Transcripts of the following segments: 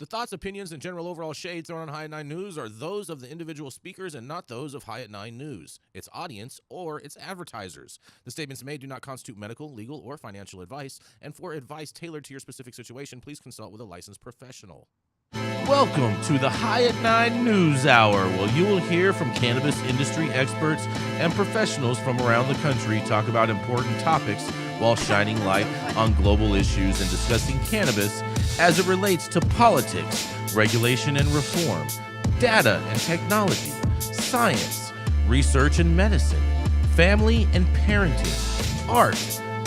thoughts, opinions, and general overall shade thrown on High at 9 News are those of the individual speakers and not those of High at 9 News, its audience, or its advertisers. The statements made do not constitute medical, legal, or financial advice, and for advice tailored to your specific situation, please consult with a licensed professional. Welcome to the High at 9 News Hour, where you will hear from cannabis industry experts and professionals from around the country talk about important topics while shining light on global issues and discussing cannabis as it relates to politics, regulation and reform, data and technology, science, research and medicine, family and parenting, art,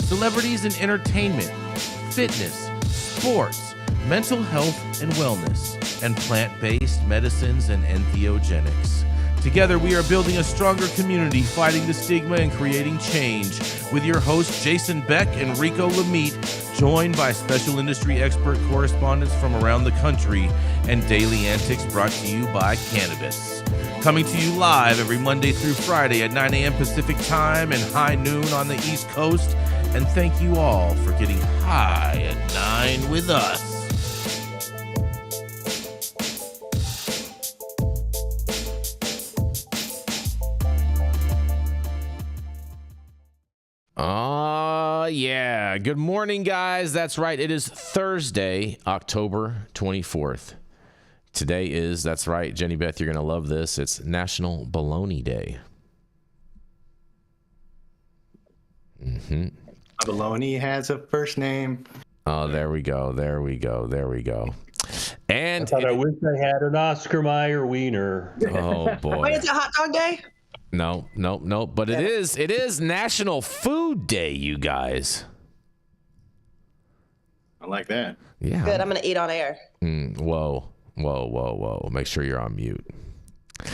celebrities and entertainment, fitness, sports, mental health and wellness, and plant-based medicines and entheogenics. Together, we are building a stronger community, fighting the stigma and creating change. With your hosts, Jason Beck and Rico Lamitte, joined by special industry expert correspondents from around the country, and daily antics brought to you by Cannabis. Coming to you live every Monday through Friday at 9 a.m. Pacific Time and high noon on the East Coast. And thank you all for getting high at 9 with us. Yeah. Good morning, guys. That's right. It is Thursday, October 24th. Today is, that's right, Jenny Beth, you're going to love this. It's National Bologna Day. Bologna has a first name. Oh, there we go. And I wish I had an Oscar Mayer wiener. Oh, boy. Wait, is it Hot Dog Day? No. But it is National Food Day, you guys. I like that. Yeah. Good. I'm going to eat on air. Whoa. Make sure you're on mute.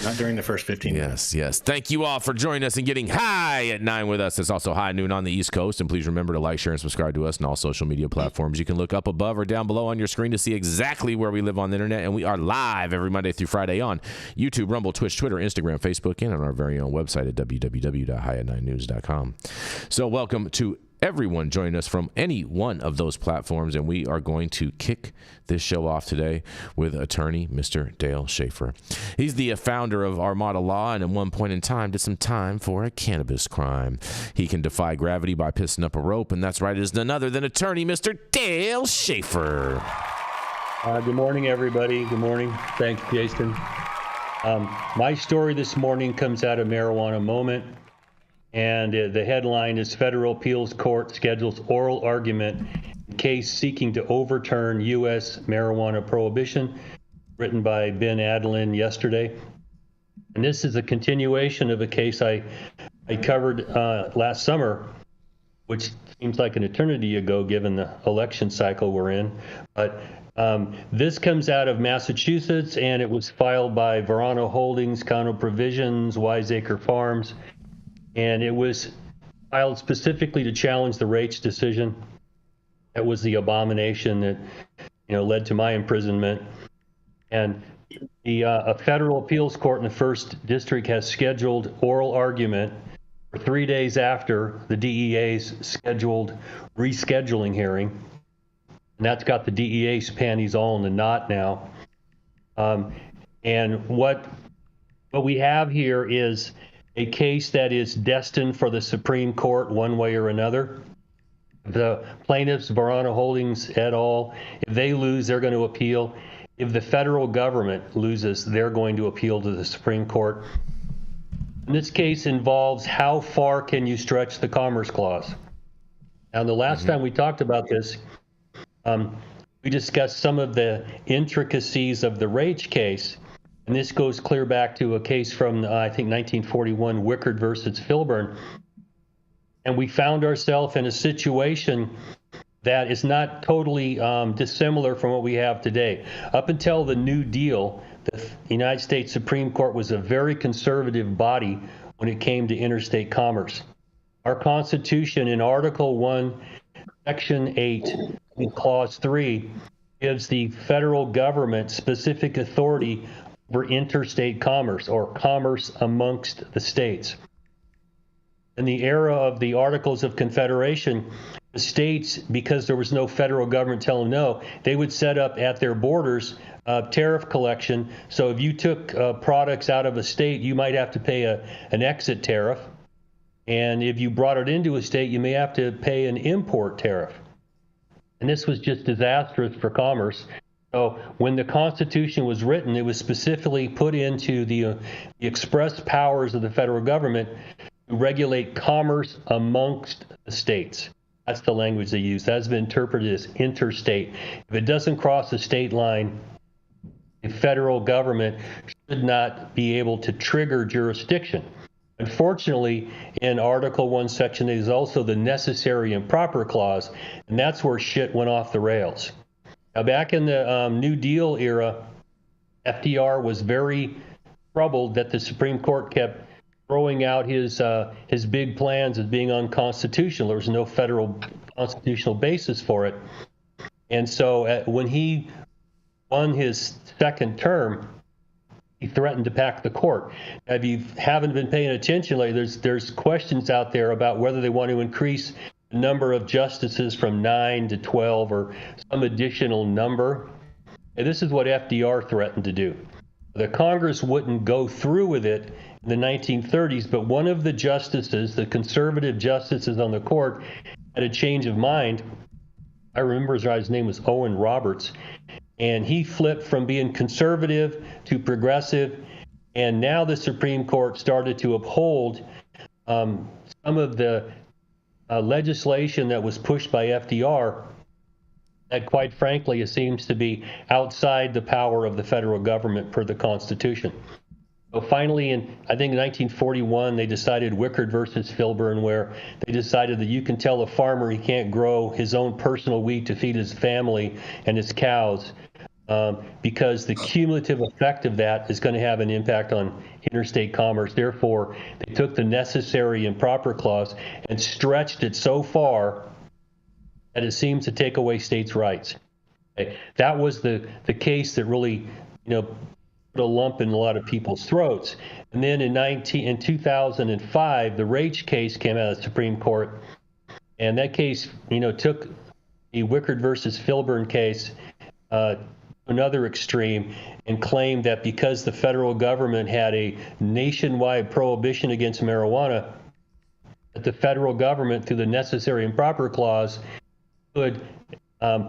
Not during the first 15 minutes. Yes. Thank you all for joining us and getting high at 9 with us. It's also high noon on the East Coast. And please remember to like, share, and subscribe to us on all social media platforms. You can look up above or down below on your screen to see exactly where we live on the internet. And we are live every Monday through Friday on YouTube, Rumble, Twitch, Twitter, Instagram, Facebook, and on our very own website at www.highat9news.com. So welcome to everyone join us from any one of those platforms, and we are going to kick this show off today with attorney Mr. Dale Schafer. He's the founder of Armada Law, and at one point in time did some time for a cannabis crime. He can defy gravity by pissing up a rope, and that's right, it is none other than attorney Mr. Dale Schafer. Good morning, everybody. Good morning. Thanks, Jason. My story this morning comes out of Marijuana Moment. And the headline is Federal Appeals Court Schedules Oral Argument in Case Seeking to Overturn U.S. Marijuana Prohibition, written by Ben Adelin yesterday. And this is a continuation of a case I covered last summer, which seems like an eternity ago given the election cycle we're in. But this comes out of Massachusetts, and it was filed by Verano Holdings, Condo Provisions, Wiseacre Farms. And it was filed specifically to challenge the Raich decision. That was the abomination that, led to my imprisonment. And a federal appeals court in the first district has scheduled oral argument for 3 days after the DEA's scheduled rescheduling hearing. And that's got the DEA's panties all in the knot now. And what we have here is a case that is destined for the Supreme Court one way or another. The plaintiffs, Verano Holdings et al., if they lose, they're going to appeal. If the federal government loses, they're going to appeal to the Supreme Court. And this case involves how far can you stretch the Commerce Clause. Now, the last time we talked about this, we discussed some of the intricacies of the Raich case. And this goes clear back to a case from, I think, 1941, Wickard versus Filburn. And we found ourselves in a situation that is not totally dissimilar from what we have today. Up until the New Deal, the United States Supreme Court was a very conservative body when it came to interstate commerce. Our Constitution in Article 1, Section 8, Clause 3, gives the federal government specific authority for interstate commerce, or commerce amongst the states. In the era of the Articles of Confederation, the states, because there was no federal government telling them no, they would set up at their borders tariff collection. So if you took products out of a state, you might have to pay an exit tariff. And if you brought it into a state, you may have to pay an import tariff. And this was just disastrous for commerce. So when the Constitution was written, it was specifically put into the express powers of the federal government to regulate commerce amongst the states. That's the language they use. That has been interpreted as interstate. If it doesn't cross the state line, the federal government should not be able to trigger jurisdiction. Unfortunately, in Article 1, Section 8 is also the necessary and proper clause, and that's where shit went off the rails. Now, back in the New Deal era, FDR was very troubled that the Supreme Court kept throwing out his big plans as being unconstitutional. There was no federal constitutional basis for it. And so when he won his second term, he threatened to pack the court. Now, if you haven't been paying attention lately, there's questions out there about whether they want to increase the number of justices from 9 to 12 or some additional number. And this is what FDR threatened to do. The Congress wouldn't go through with it in the 1930s, but one of the justices, the conservative justices on the court, had a change of mind. I remember his name was Owen Roberts. And he flipped from being conservative to progressive. And now the Supreme Court started to uphold some of the legislation that was pushed by FDR that, quite frankly, it seems to be outside the power of the federal government per the Constitution. So finally, I think in 1941, they decided Wickard versus Filburn, where they decided that you can tell a farmer he can't grow his own personal wheat to feed his family and his cows, because the cumulative effect of that is going to have an impact on interstate commerce. Therefore, they took the necessary and proper clause and stretched it so far that it seems to take away states' rights. Okay. That was the case that really, put a lump in a lot of people's throats. And then in 2005, the Raich case came out of the Supreme Court, and that case, took the Wickard versus Filburn case another extreme and claimed that because the federal government had a nationwide prohibition against marijuana, that the federal government, through the necessary and proper clause, could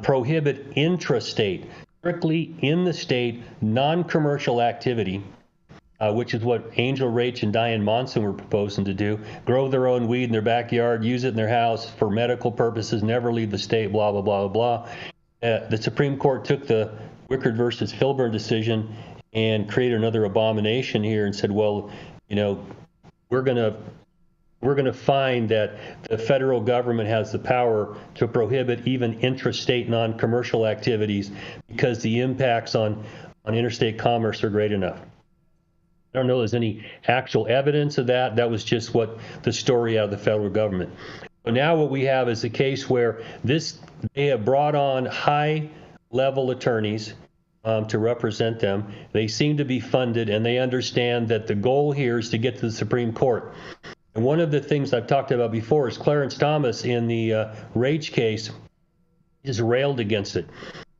prohibit intrastate, strictly in the state, non-commercial activity, which is what Angel Raich and Diane Monson were proposing to do: grow their own weed in their backyard, use it in their house for medical purposes, never leave the state, blah, blah, blah, blah. The Supreme Court took the Wickard versus Filburn decision and created another abomination here and said, well, we're going to find that the federal government has the power to prohibit even intrastate non-commercial activities because the impacts on interstate commerce are great enough. I don't know if there's any actual evidence of that. That was just what the story out of the federal government. But now what we have is a case where they have brought on high-level attorneys to represent them. They seem to be funded, and they understand that the goal here is to get to the Supreme Court. And one of the things I've talked about before is Clarence Thomas in the Raich case is railed against it.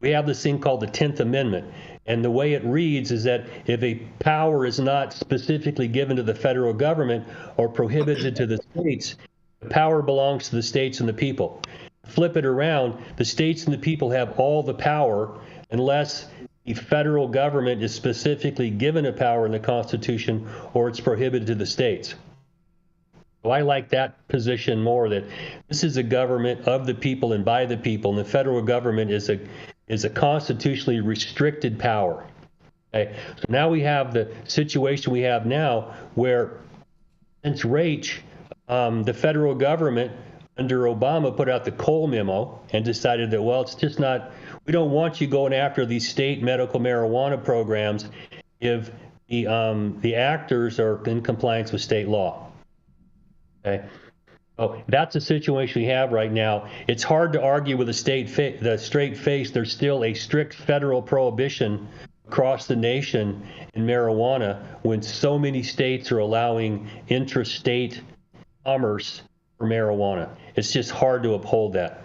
We have this thing called the 10th Amendment, and the way it reads is that if a power is not specifically given to the federal government or prohibited to the states, the power belongs to the states and the people. Flip it around, the states and the people have all the power unless the federal government is specifically given a power in the Constitution or it's prohibited to the states. So I like that position more, that this is a government of the people and by the people, and the federal government is a constitutionally restricted power. Okay? So now we have the situation we have now where, since Raich, the federal government under Obama put out the Cole memo and decided that, well, it's just not, we don't want you going after these state medical marijuana programs if the actors are in compliance with state law. Okay. Oh, that's the situation we have right now. It's hard to argue with the straight face. There's still a strict federal prohibition across the nation in marijuana when so many states are allowing intrastate commerce for marijuana. It's just hard to uphold that.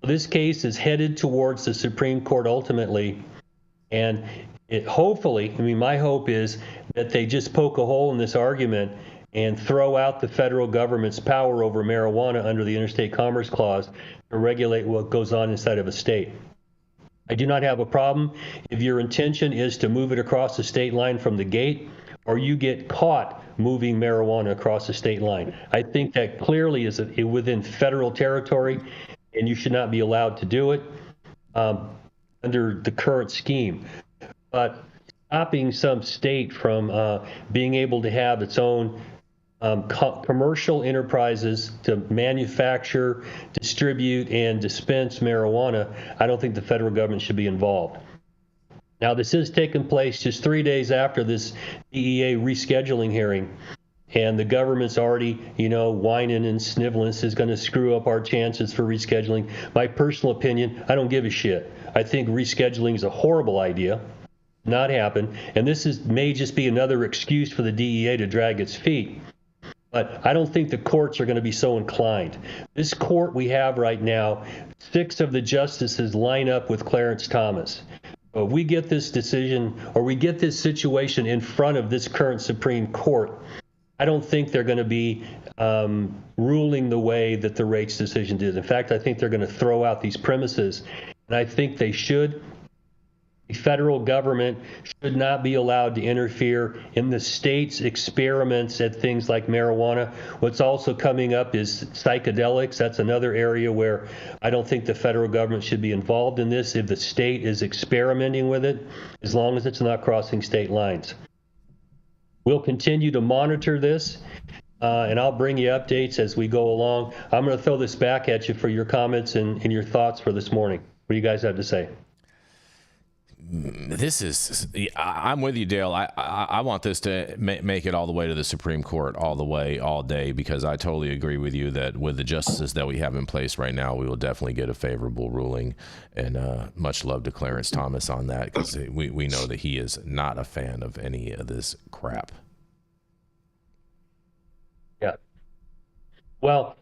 This case is headed towards the Supreme Court ultimately, and hopefully, I mean, my hope is that they just poke a hole in this argument and throw out the federal government's power over marijuana under the Interstate Commerce Clause to regulate what goes on inside of a state. I do not have a problem if your intention is to move it across the state line from the gate, or you get caught moving marijuana across the state line. I think that clearly is within federal territory, and you should not be allowed to do it under the current scheme. But stopping some state from being able to have its own commercial enterprises to manufacture, distribute, and dispense marijuana, I don't think the federal government should be involved. Now, this is taking place just 3 days after this DEA rescheduling hearing, and the government's already, whining and sniveling. This is going to screw up our chances for rescheduling. My personal opinion, I don't give a shit. I think rescheduling is a horrible idea. Not happen. And this may just be another excuse for the DEA to drag its feet. But I don't think the courts are going to be so inclined. This court we have right now, 6 of the justices line up with Clarence Thomas. If we get this decision, or we get this situation in front of this current Supreme Court, I don't think they're going to be ruling the way that the Raich decision did. In fact, I think they're going to throw out these premises, and I think they should. The federal government should not be allowed to interfere in the state's experiments at things like marijuana. What's also coming up is psychedelics. That's another area where I don't think the federal government should be involved in this if the state is experimenting with it, as long as it's not crossing state lines. We'll continue to monitor this, and I'll bring you updates as we go along. I'm going to throw this back at you for your comments and your thoughts for this morning. What do you guys have to say? I'm with you, Dale. I want this to make it all the way to the Supreme Court, all the way, all day, because I totally agree with you that with the justices that we have in place right now, we will definitely get a favorable ruling. And much love to Clarence Thomas on that, because we know that he is not a fan of any of this crap. Yeah. Well,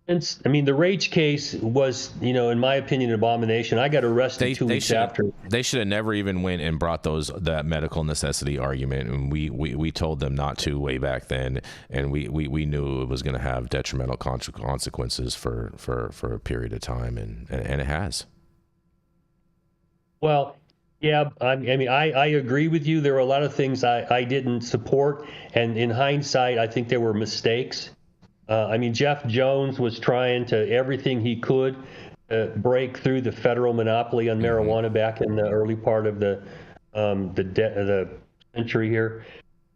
I mean, the Raich case was, in my opinion, an abomination. I got arrested 2 weeks after. They should have never even went and brought that medical necessity argument, and we told them not to way back then, and we knew it was going to have detrimental consequences for a period of time, and it has. Well, yeah, I mean, I agree with you. There were a lot of things I didn't support, and in hindsight, I think there were mistakes. I mean, Jeff Jones was trying to everything he could break through the federal monopoly on marijuana back in the early part of the century here,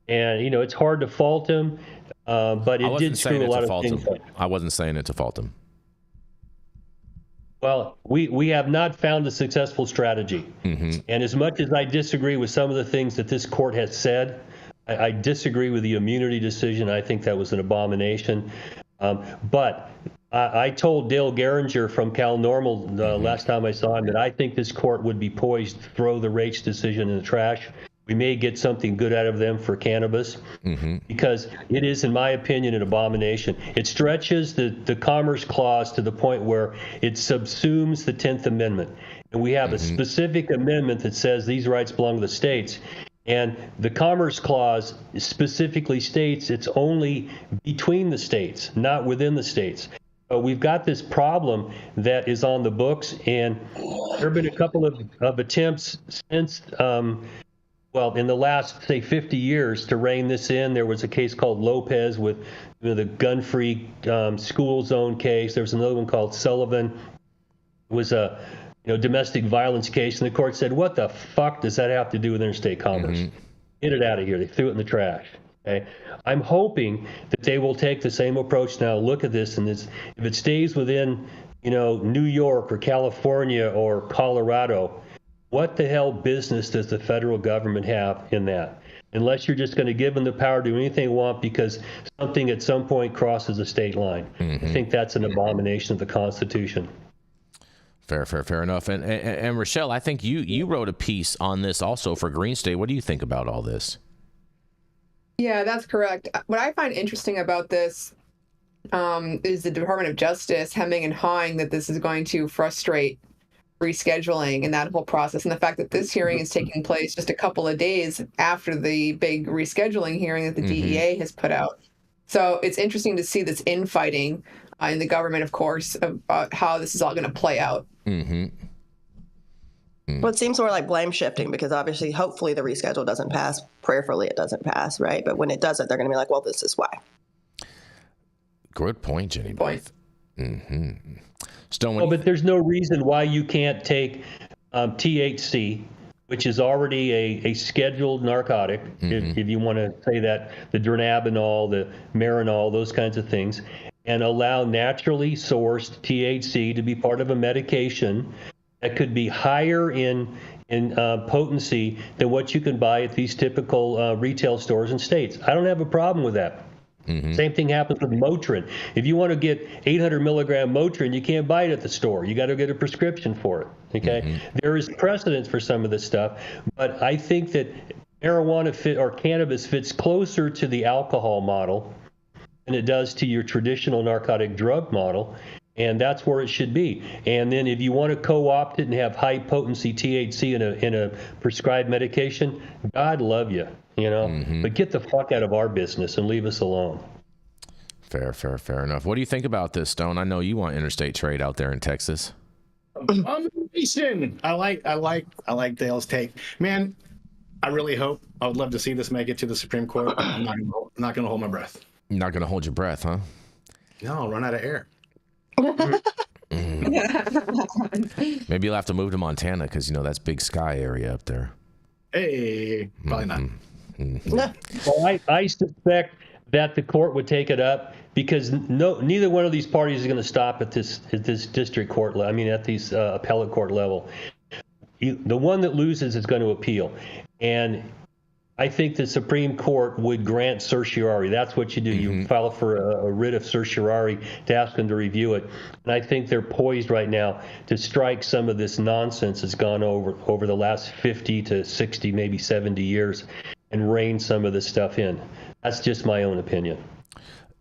and it's hard to fault him, but it did screw a lot of things up. I wasn't saying it to fault him. Well, we have not found a successful strategy, and as much as I disagree with some of the things that this court has said, I disagree with the immunity decision. I think that was an abomination. But I told Dale Garinger from Cal Normal last time I saw him that I think this court would be poised to throw the Raich decision in the trash. We may get something good out of them for cannabis, because it is, in my opinion, an abomination. It stretches the Commerce Clause to the point where it subsumes the 10th Amendment. And we have a specific amendment that says these rights belong to the states. And the Commerce Clause specifically states it's only between the states, not within the states. We've got this problem that is on the books, and there have been a couple of attempts since, in the last, say, 50 years to rein this in. There was a case called Lopez with the gun-free school zone case. There was another one called Sullivan. It was a domestic violence case, and the court said, what the fuck does that have to do with interstate commerce? Get it out of here. They threw it in the trash. Okay. I'm hoping that they will take the same approach now, look at this, and if it stays within, New York or California or Colorado, what the hell business does the federal government have in that? Unless you're just going to give them the power to do anything they want because something at some point crosses a state line. I think that's an abomination of the Constitution. Fair enough. And Rachelle, I think you wrote a piece on this also for Green State. What do you think about all this? Yeah, that's correct. What I find interesting about this is the Department of Justice hemming and hawing that this is going to frustrate rescheduling and that whole process. And the fact that this hearing is taking place just a couple of days after the big rescheduling hearing that the DEA has put out. So it's interesting to see this infighting in the government, of course, about how this is all going to play out. Well, it seems more like blame shifting because obviously, hopefully the reschedule doesn't pass. Prayerfully it doesn't pass, right? But when it doesn't, they're going to be like, well, this is why. Good point, Jenny Beth. Stone, well, but there's no reason why you can't take THC, which is already a scheduled narcotic, if you want to say that, the dronabinol, the marinol, those kinds of things, and allow naturally sourced THC to be part of a medication that could be higher in potency than what you can buy at these typical retail stores in states. I don't have a problem with that. Same thing happens with Motrin. If you want to get 800 milligram Motrin, you can't buy it at the store. You got to get a prescription for it. Okay, there is precedence for some of this stuff, but I think that marijuana or cannabis fits closer to the alcohol model than it does to your traditional narcotic drug model. And that's where it should be. And then if you want to co-opt it and have high potency THC in a prescribed medication, God love you, but get the fuck out of our business and leave us alone. Fair enough. What do you think about this, Stone? I know you want interstate trade out there in Texas. I like Dale's take. Man, I really hope, I would love to see this make it to the Supreme Court. I'm not going to hold my breath. You're not going to hold your breath, huh? No, I'll run out of air. Maybe you'll have to move to Montana because that's Big Sky area up there. Hey, probably not. Well, I suspect that the court would take it up because neither one of these parties is going to stop at this district court. I mean, at these appellate court level. The one that loses is going to appeal, and I think the Supreme Court would grant certiorari. That's what you do. You file for a writ of certiorari to ask them to review it. And I think they're poised right now to strike some of this nonsense that's gone over the last 50 to 60, maybe 70 years and rein some of this stuff in. That's just my own opinion.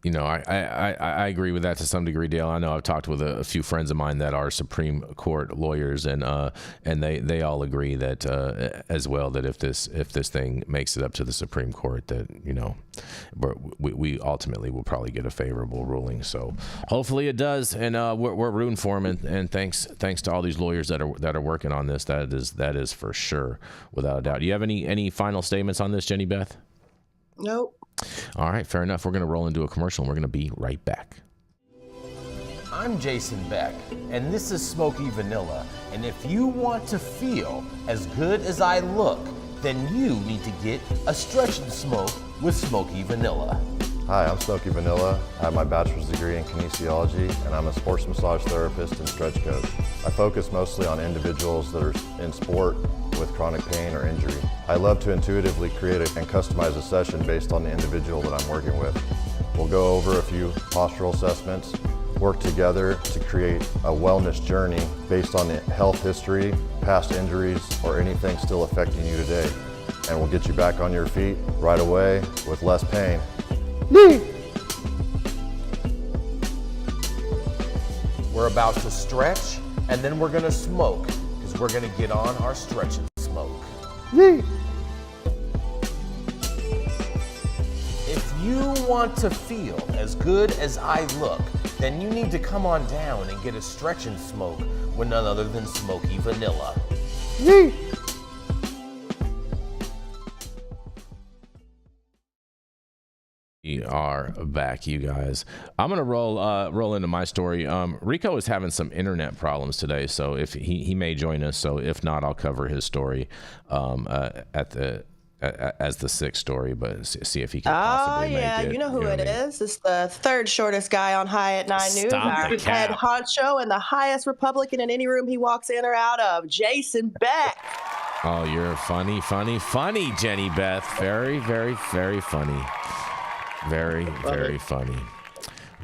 I agree with that to some degree, Dale. I know I've talked with a few friends of mine that are Supreme Court lawyers, and they all agree that as well, that if this thing makes it up to the Supreme Court, that we ultimately will probably get a favorable ruling. So hopefully it does, and we're rooting for them. And thanks to all these lawyers that are working on this. That is for sure, without a doubt. Do you have any final statements on this, Jenny Beth? Nope. All right, fair enough. We're going to roll into a commercial, and we're going to be right back. I'm Jason Beck, and this is Smoky Vanilla. And if you want to feel as good as I look, then you need to get a stretch and smoke with Smoky Vanilla. Hi, I'm Smoky Vanilla. I have my bachelor's degree in kinesiology, and I'm a sports massage therapist and stretch coach. I focus mostly on individuals that are in sport with chronic pain or injury. I love to intuitively create and customize a session based on the individual that I'm working with. We'll go over a few postural assessments, work together to create a wellness journey based on the health history, past injuries, or anything still affecting you today. And we'll get you back on your feet right away with less pain. We're about to stretch, and then we're gonna smoke, because we're gonna get on our stretch and smoke. If you want to feel as good as I look, then you need to come on down and get a stretch and smoke with none other than Smoky Vanilla. We are back, you guys. I'm gonna roll into my story. Rico is having some internet problems today, so if he may join us. So if not, I'll cover his story as the sixth story, but see if he can possibly make it. You know who it is. It's the third shortest guy on High at 9 News. Our head honcho and the highest Republican in any room he walks in or out of, Jason Beck. Oh, you're funny, Jenny Beth. Very, very, very funny. Very, very funny.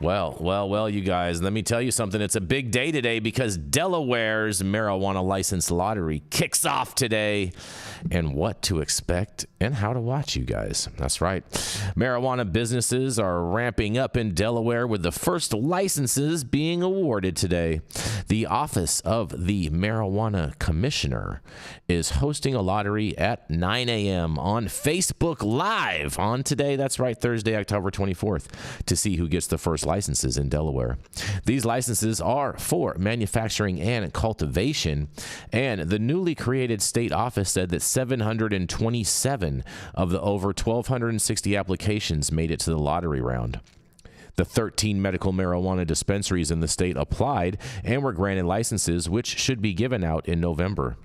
Well, you guys, let me tell you something. It's a big day today because Delaware's marijuana license lottery kicks off today. And what to expect and how to watch, you guys. That's right. Marijuana businesses are ramping up in Delaware with the first licenses being awarded today. The Office of the Marijuana Commissioner is hosting a lottery at 9 a.m. on Facebook Live on today. That's right, Thursday, October 24th, to see who gets the first licenses in Delaware. These licenses are for manufacturing and cultivation, and the newly created state office said that 727 of the over 1,260 applications made it to the lottery round. The 13 medical marijuana dispensaries in the state applied and were granted licenses, which should be given out in November.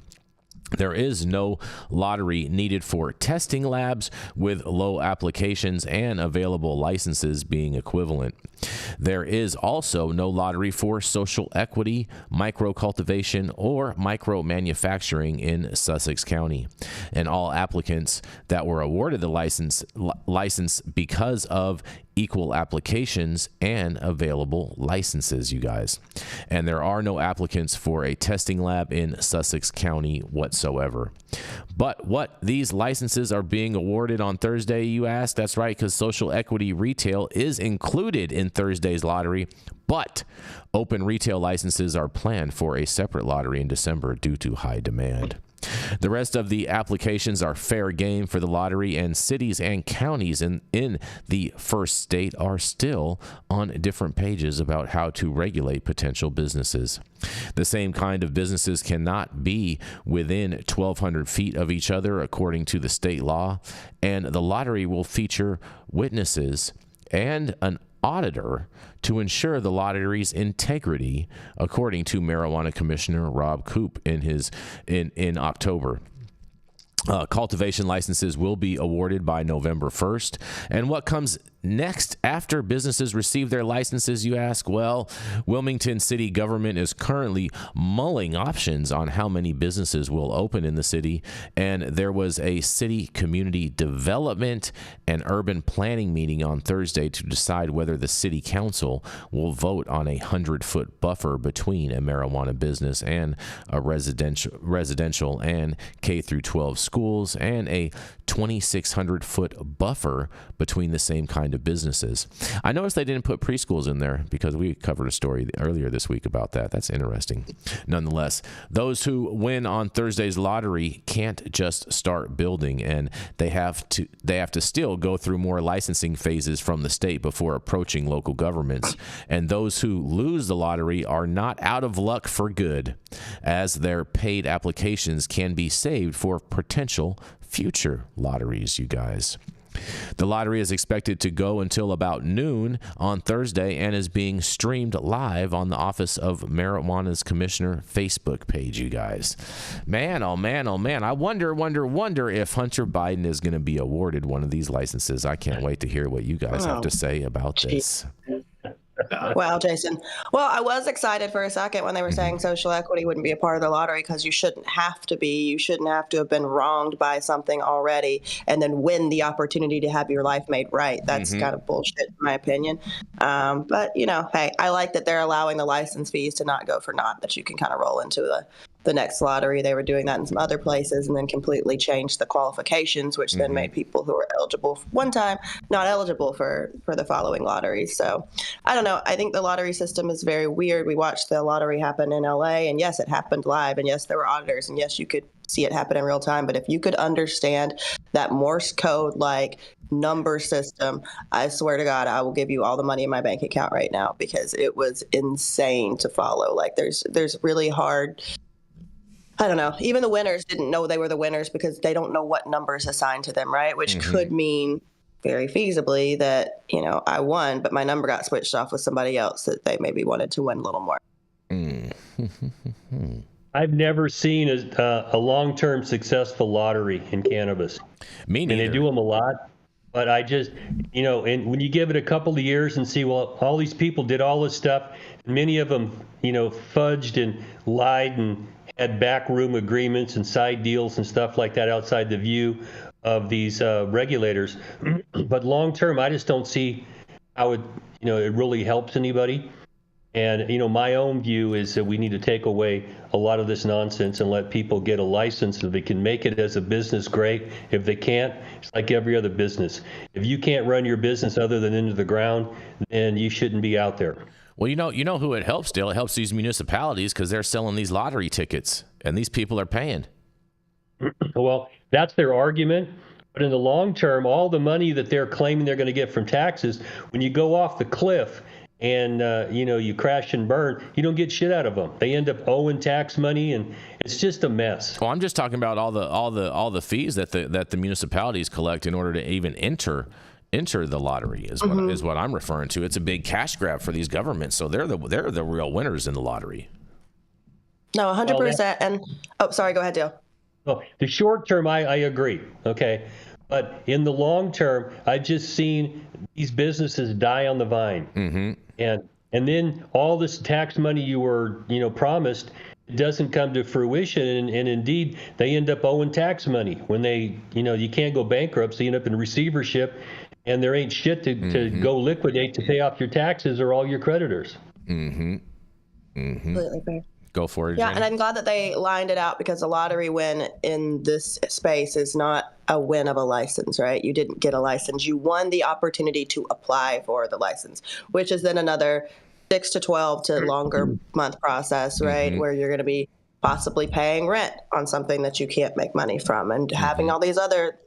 There is no lottery needed for testing labs, with low applications and available licenses being equivalent. There is also no lottery for social equity, micro cultivation, or micro manufacturing in Sussex County. And all applicants that were awarded the license because of equal applications and available licenses, you guys. And there are no applicants for a testing lab in Sussex County whatsoever. But what these licenses are being awarded on Thursday, you ask? That's right, because social equity retail is included in Thursday's lottery, but open retail licenses are planned for a separate lottery in December due to high demand. The rest of the applications are fair game for the lottery, and cities and counties in the first state are still on different pages about how to regulate potential businesses. The same kind of businesses cannot be within 1,200 feet of each other, according to the state law, and the lottery will feature witnesses and an auditor to ensure the lottery's integrity, according to Marijuana Commissioner Rob Coop in October. Cultivation licenses will be awarded by November 1st. And what comes next after businesses receive their licenses, you ask? Well, Wilmington city government is currently mulling options on how many businesses will open in the city. And there was a city community development and urban planning meeting on Thursday to decide whether the city council will vote on a 100-foot buffer between a marijuana business and a residential and K through 12 schools, and a 2,600-foot buffer between the same kind of businesses. I noticed they didn't put preschools in there because we covered a story earlier this week about that. That's interesting. Nonetheless, those who win on Thursday's lottery can't just start building, and they have to still go through more licensing phases from the state before approaching local governments. And those who lose the lottery are not out of luck for good, as their paid applications can be saved for potential future lotteries, you guys. The lottery is expected to go until about noon on Thursday and is being streamed live on the Office of Marijuana's Commissioner Facebook page, you guys. Man, oh man, oh man. I wonder if Hunter Biden is going to be awarded one of these licenses. I can't wait to hear what you guys have to say about this. Wow, Jason. Well, I was excited for a second when they were saying social equity wouldn't be a part of the lottery, because you shouldn't have to be. You shouldn't have to have been wronged by something already and then win the opportunity to have your life made right. That's kind of bullshit, in my opinion. But, hey, I like that they're allowing the license fees to not go for naught, that you can kind of roll into the next lottery. They were doing that in some other places and then completely changed the qualifications, which then made people who were eligible one time not eligible for the following lotteries. So I don't know. I think the lottery system is very weird. We watched the lottery happen in LA, and yes, it happened live, and yes, there were auditors, and yes, you could see it happen in real time. But if you could understand that Morse code like number system, I swear to God, I will give you all the money in my bank account right now, because it was insane to follow. Like there's really hard. I don't know. Even the winners didn't know they were the winners because they don't know what numbers assigned to them, right? Which could mean very feasibly that, I won, but my number got switched off with somebody else that they maybe wanted to win a little more. I've never seen a long-term successful lottery in cannabis. Me neither. I mean, they do them a lot, but I just, and when you give it a couple of years and see, well, all these people did all this stuff, many of them, fudged and lied and had backroom agreements and side deals and stuff like that outside the view of these regulators. But long term, I just don't see how it, it really helps anybody. And, my own view is that we need to take away a lot of this nonsense and let people get a license. If they can make it as a business, great. If they can't, it's like every other business. If you can't run your business other than into the ground, then you shouldn't be out there. Well, you know who it helps, Dale? It helps these municipalities because they're selling these lottery tickets, and these people are paying. Well, that's their argument. But in the long term, all the money that they're claiming they're going to get from taxes, when you go off the cliff and you crash and burn, you don't get shit out of them. They end up owing tax money, and it's just a mess. Well, I'm just talking about all the fees that the municipalities collect in order to even enter the lottery is what I'm referring to. It's a big cash grab for these governments, so they're the real winners in the lottery. No, 100%. And sorry, go ahead, Dale. Oh, the short term, I agree. Okay. But in the long term, I've just seen these businesses die on the vine. Mm-hmm. And then all this tax money you were, promised, it doesn't come to fruition. And indeed, they end up owing tax money when they, you can't go bankrupt. So you end up in receivership, and there ain't shit to go liquidate to pay off your taxes or all your creditors. Mm-hmm. Mm-hmm. Completely fair. Go for it. Yeah, Jane. and I'm glad that they lined it out, because a lottery win in this space is not a win of a license, right? You didn't get a license. You won the opportunity to apply for the license, which is then another 6 to 12 to longer month process, right? Where you're going to be possibly paying rent on something that you can't make money from, and having all these other,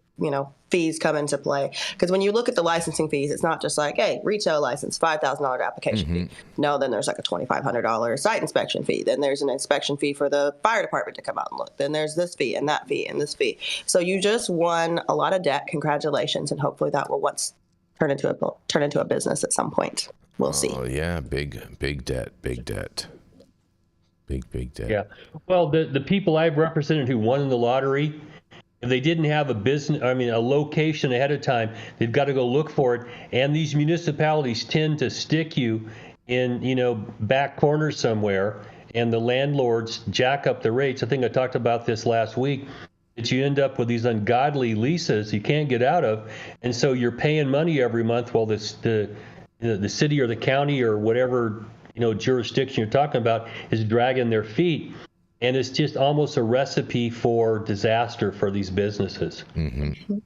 fees come into play. Because when you look at the licensing fees, it's not just like, hey, retail license, $5,000 application fee. No, then there's like a $2,500 site inspection fee. Then there's an inspection fee for the fire department to come out and look. Then there's this fee and that fee and this fee. So you just won a lot of debt. Congratulations, and hopefully that will once turn into a business at some point. We'll see. Oh yeah, big debt. Big debt. Yeah. Well, the people I've represented who won in the lottery, if they didn't have a location ahead of time, they've got to go look for it. And these municipalities tend to stick you in, back corners somewhere, and the landlords jack up the rates. I think I talked about this last week, that you end up with these ungodly leases you can't get out of. And so you're paying money every month while the city or the county or whatever, jurisdiction you're talking about is dragging their feet. And it's just almost a recipe for disaster for these businesses. Mm-hmm.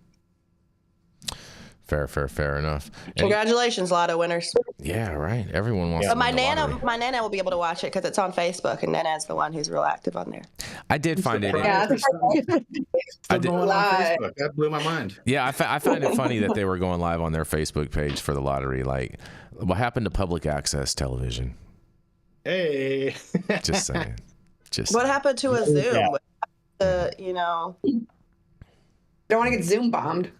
Fair enough. Congratulations, lotto winners. Yeah, right. Everyone wants to But win the lottery. my nana will be able to watch it because it's on Facebook, and Nana's the one who's real active on there. I did find it. Yeah, Still going on Facebook. That blew my mind. Yeah, I find it funny that they were going live on their Facebook page for the lottery. Like, what happened to public access television? Hey. Just saying. What happened to a Zoom? Don't want to get Zoom bombed.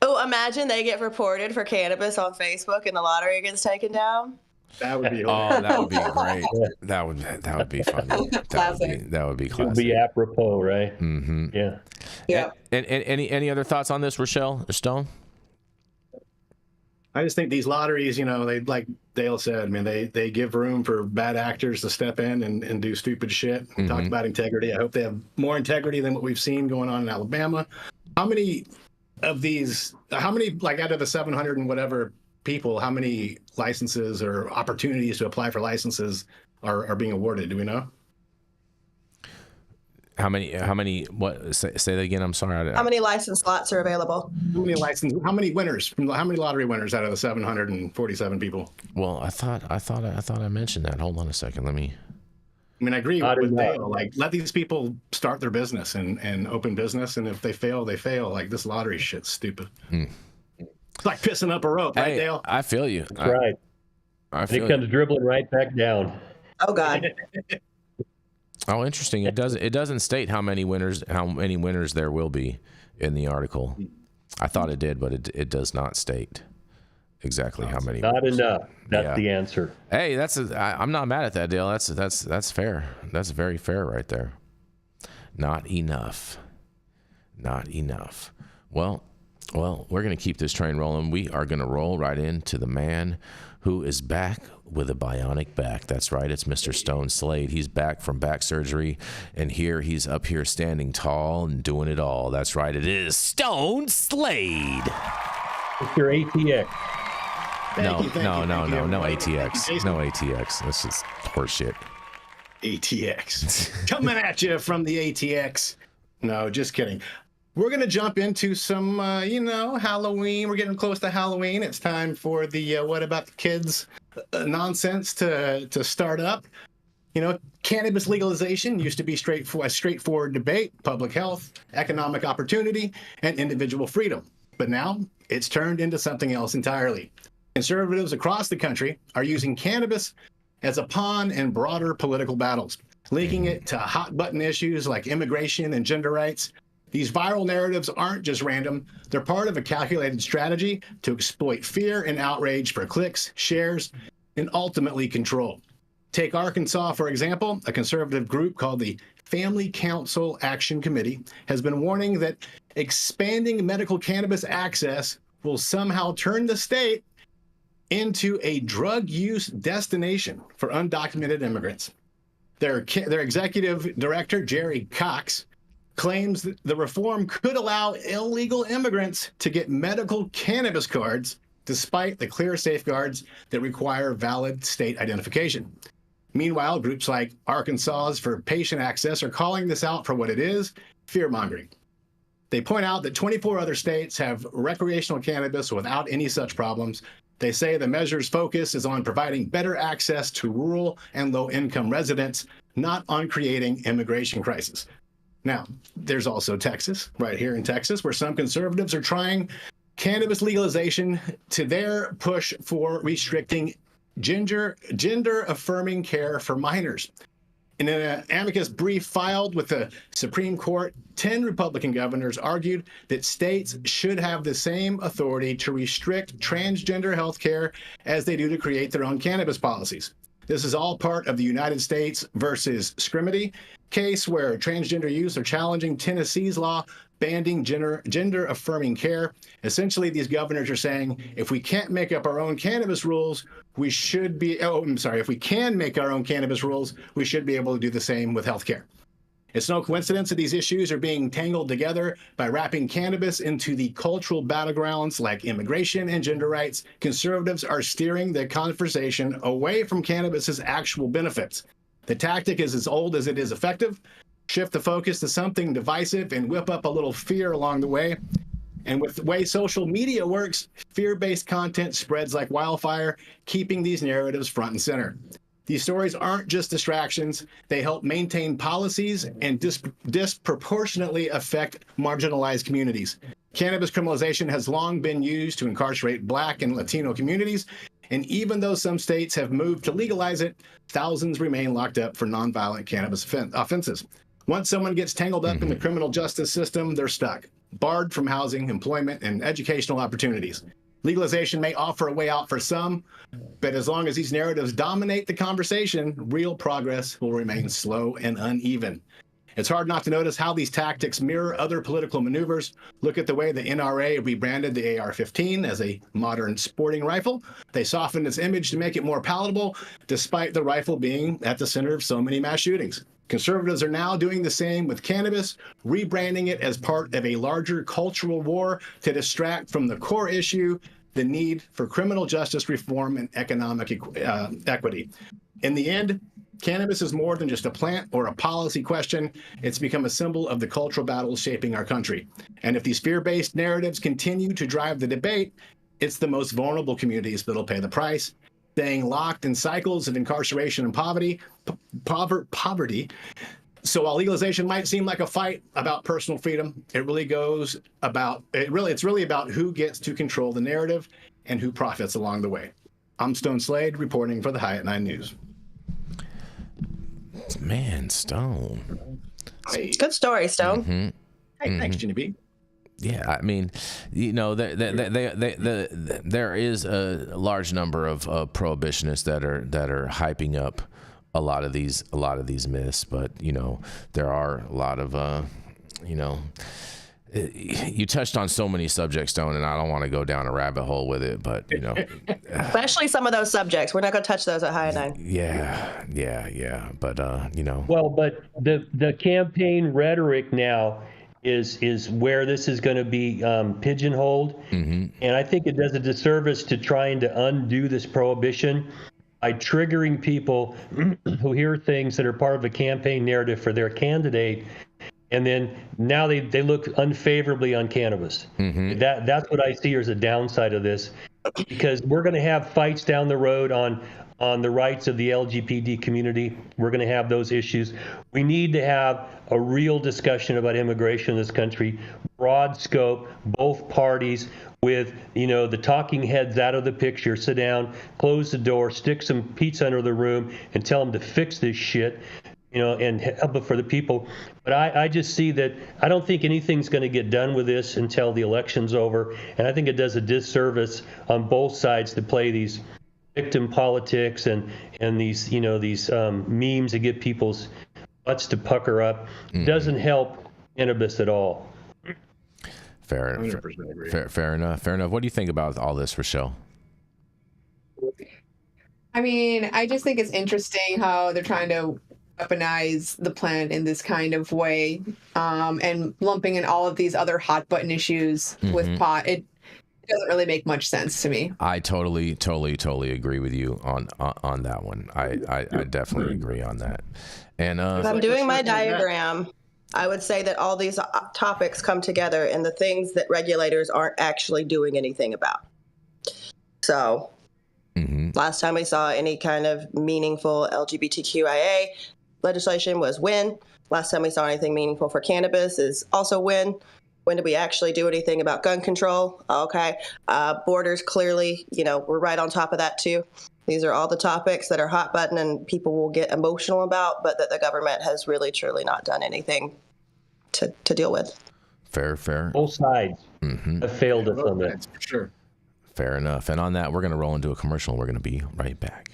Oh, imagine they get reported for cannabis on Facebook and the lottery gets taken down. That would be hilarious. Oh, that would be great. That would be funny. That would be classic. It would be apropos, right? Mm-hmm. Yeah. Yeah. And any other thoughts on this, Rachelle or Stone? I just think these lotteries, they, like Dale said, they give room for bad actors to step in and do stupid shit. Talk about integrity. I hope they have more integrity than what we've seen going on in Alabama. How many of these, like out of the 700 and whatever people, how many licenses or opportunities to apply for licenses are being awarded? Do we know? How many, what, say that again? I'm sorry. How many license slots are available? How many winners, how many lottery winners out of the 747 people? Well, I thought I mentioned that. Hold on a second. Let me. I agree with Dale. Like, let these people start their business and open business. And if they fail, they fail. Like, this lottery shit's stupid. It's like pissing up a rope, right, Dale? I feel you. That's right. It comes dribbling right back down. Oh, God. Oh, interesting. It doesn't state how many winners there will be in the article. I thought it did, but it does not state exactly how many. Not enough. That's the answer. Hey, I'm not mad at that, Dale. That's fair. That's very fair right there. Not enough. Not enough. Well, we're going to keep this train rolling. We are going to roll right into the man who is back with a bionic back. That's right. It's Mr. Stone Slade. He's back from back surgery, and he's up here standing tall and doing it all. That's right. It is Stone Slade. It's your ATX. No Thank you, ATX. Jason. No ATX. This is horseshit. ATX. Coming at you from the ATX. No, just kidding. We're going to jump into some, Halloween. We're getting close to Halloween. It's time for the what about the kids nonsense to start up. Cannabis legalization used to be a straightforward debate, public health, economic opportunity, and individual freedom. But now it's turned into something else entirely. Conservatives across the country are using cannabis as a pawn in broader political battles, linking it to hot-button issues like immigration and gender rights. These viral narratives aren't just random. They're part of a calculated strategy to exploit fear and outrage for clicks, shares, and ultimately control. Take Arkansas, for example. A conservative group called the Family Council Action Committee has been warning that expanding medical cannabis access will somehow turn the state into a drug use destination for undocumented immigrants. Their executive director, Jerry Cox, claims that the reform could allow illegal immigrants to get medical cannabis cards despite the clear safeguards that require valid state identification. Meanwhile, groups like Arkansas for Patient Access are calling this out for what it is, fear-mongering. They point out that 24 other states have recreational cannabis without any such problems. They say the measure's focus is on providing better access to rural and low-income residents, not on creating immigration crisis. Now, there's also Texas, right here in Texas, where some conservatives are trying cannabis legalization to their push for restricting gender-affirming care for minors. In an amicus brief filed with the Supreme Court, 10 Republican governors argued that states should have the same authority to restrict transgender health care as they do to create their own cannabis policies. This is all part of the United States versus Scrimity case where transgender youths are challenging Tennessee's law banning gender-affirming care. Essentially, these governors are saying, if we can't make up our own cannabis rules, if we can make our own cannabis rules, we should be able to do the same with healthcare. It's no coincidence that these issues are being tangled together by wrapping cannabis into the cultural battlegrounds like immigration and gender rights. Conservatives are steering the conversation away from cannabis's actual benefits. The tactic is as old as it is effective. Shift the focus to something divisive and whip up a little fear along the way. And with the way social media works, fear-based content spreads like wildfire, keeping these narratives front and center. These stories aren't just distractions. They help maintain policies and disproportionately affect marginalized communities. Cannabis criminalization has long been used to incarcerate Black and Latino communities. And even though some states have moved to legalize it, thousands remain locked up for nonviolent cannabis offenses. Once someone gets tangled up in the criminal justice system, they're stuck, barred from housing, employment, and educational opportunities. Legalization may offer a way out for some, but as long as these narratives dominate the conversation, real progress will remain slow and uneven. It's hard not to notice how these tactics mirror other political maneuvers. Look at the way the NRA rebranded the AR-15 as a modern sporting rifle. They softened its image to make it more palatable, despite the rifle being at the center of so many mass shootings. Conservatives are now doing the same with cannabis, rebranding it as part of a larger cultural war to distract from the core issue, the need for criminal justice reform and economic equity. In the end, cannabis is more than just a plant or a policy question. It's become a symbol of the cultural battles shaping our country. And if these fear-based narratives continue to drive the debate, it's the most vulnerable communities that'll pay the price. Staying locked in cycles of incarceration and poverty. So while legalization might seem like a fight about personal freedom, it's really about who gets to control the narrative and who profits along the way. I'm Stone Slade reporting for the High at 9 News. Man, Stone. Hey. Good story, Stone. Mm-hmm. Hey, thanks, Ginny B. Yeah, I mean, there is a large number of prohibitionists that are hyping up a lot of these myths, but there are a lot of you touched on so many subjects, Stone, and I don't want to go down a rabbit hole with it, but especially some of those subjects. We're not going to touch those at High at 9. Yeah, but Well, but the campaign rhetoric now is where this is going to be pigeonholed. And I think it does a disservice to trying to undo this prohibition by triggering people who hear things that are part of a campaign narrative for their candidate, and then now they look unfavorably on cannabis. That's what I see as a downside of this, because we're going to have fights down the road on the rights of the LGBT community. We're going to have those issues. We need to have a real discussion about immigration in this country, broad scope, both parties, with, the talking heads out of the picture, sit down, close the door, stick some pizza under the room, and tell them to fix this shit, and help it for the people. But I just see that I don't think anything's going to get done with this until the election's over, and I think it does a disservice on both sides to play these victim politics and these memes that get people's butts to pucker up. Doesn't help cannabis at all. Fair enough. What do you think about all this, Rachelle? I mean, I just think it's interesting how they're trying to weaponize the plant in this kind of way, and lumping in all of these other hot button issues with pot. It doesn't really make much sense to me. I totally agree with you on that one. I definitely agree on that. And if I'm doing my diagram, I would say that all these topics come together in the things that regulators aren't actually doing anything about. So last time we saw any kind of meaningful LGBTQIA legislation was when. Last time we saw anything meaningful for cannabis is also when. When did we actually do anything about gun control? Okay. Borders, clearly, we're right on top of that too. These are all the topics that are hot button and people will get emotional about, but that the government has really, truly not done anything to deal with. Fair. Both sides have failed us on that. For sure. Fair enough. And on that, we're going to roll into a commercial. We're going to be right back.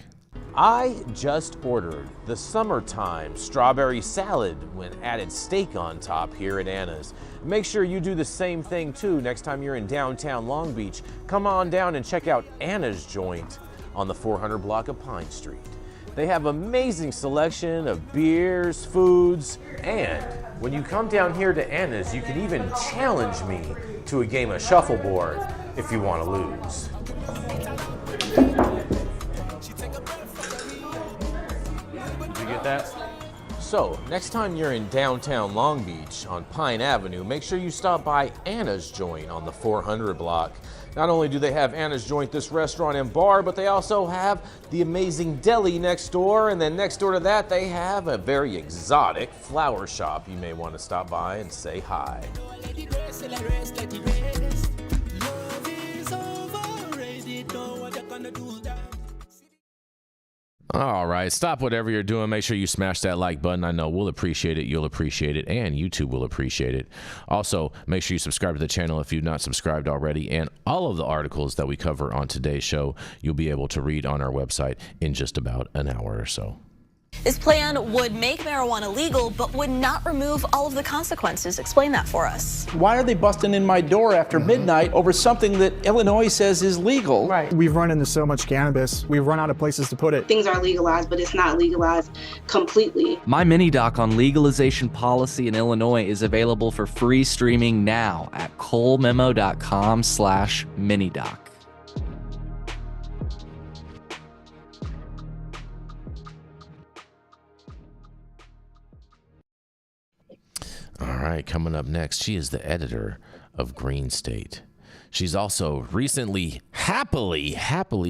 I just ordered the summertime strawberry salad when added steak on top here at Anna's. Make sure you do the same thing too next time you're in downtown Long Beach. Come on down and check out Anna's joint on the 400 block of Pine Street. They have amazing selection of beers, foods, and when you come down here to Anna's, you can even challenge me to a game of shuffleboard if you want to lose. Did you get that? So, next time you're in downtown Long Beach on Pine Avenue, make sure you stop by Anna's Joint on the 400 block. Not only do they have Anna's Joint, this restaurant and bar, but they also have the amazing deli next door, and then next door to that, they have a very exotic flower shop. You may want to stop by and say hi. All right, stop whatever you're doing. Make sure you smash that like button. I know we'll appreciate it, you'll appreciate it, and YouTube will appreciate it. Also, make sure you subscribe to the channel if you've not subscribed already, and all of the articles that we cover on today's show, you'll be able to read on our website in just about an hour or so. This plan would make marijuana legal, but would not remove all of the consequences. Explain that for us. Why are they busting in my door after midnight over something that Illinois says is legal? Right. We've run into so much cannabis. We've run out of places to put it. Things are legalized, but it's not legalized completely. My mini doc on legalization policy in Illinois is available for free streaming now at colememo.com/minidoc. All right, coming up next, she is the editor of Green State. She's also recently happily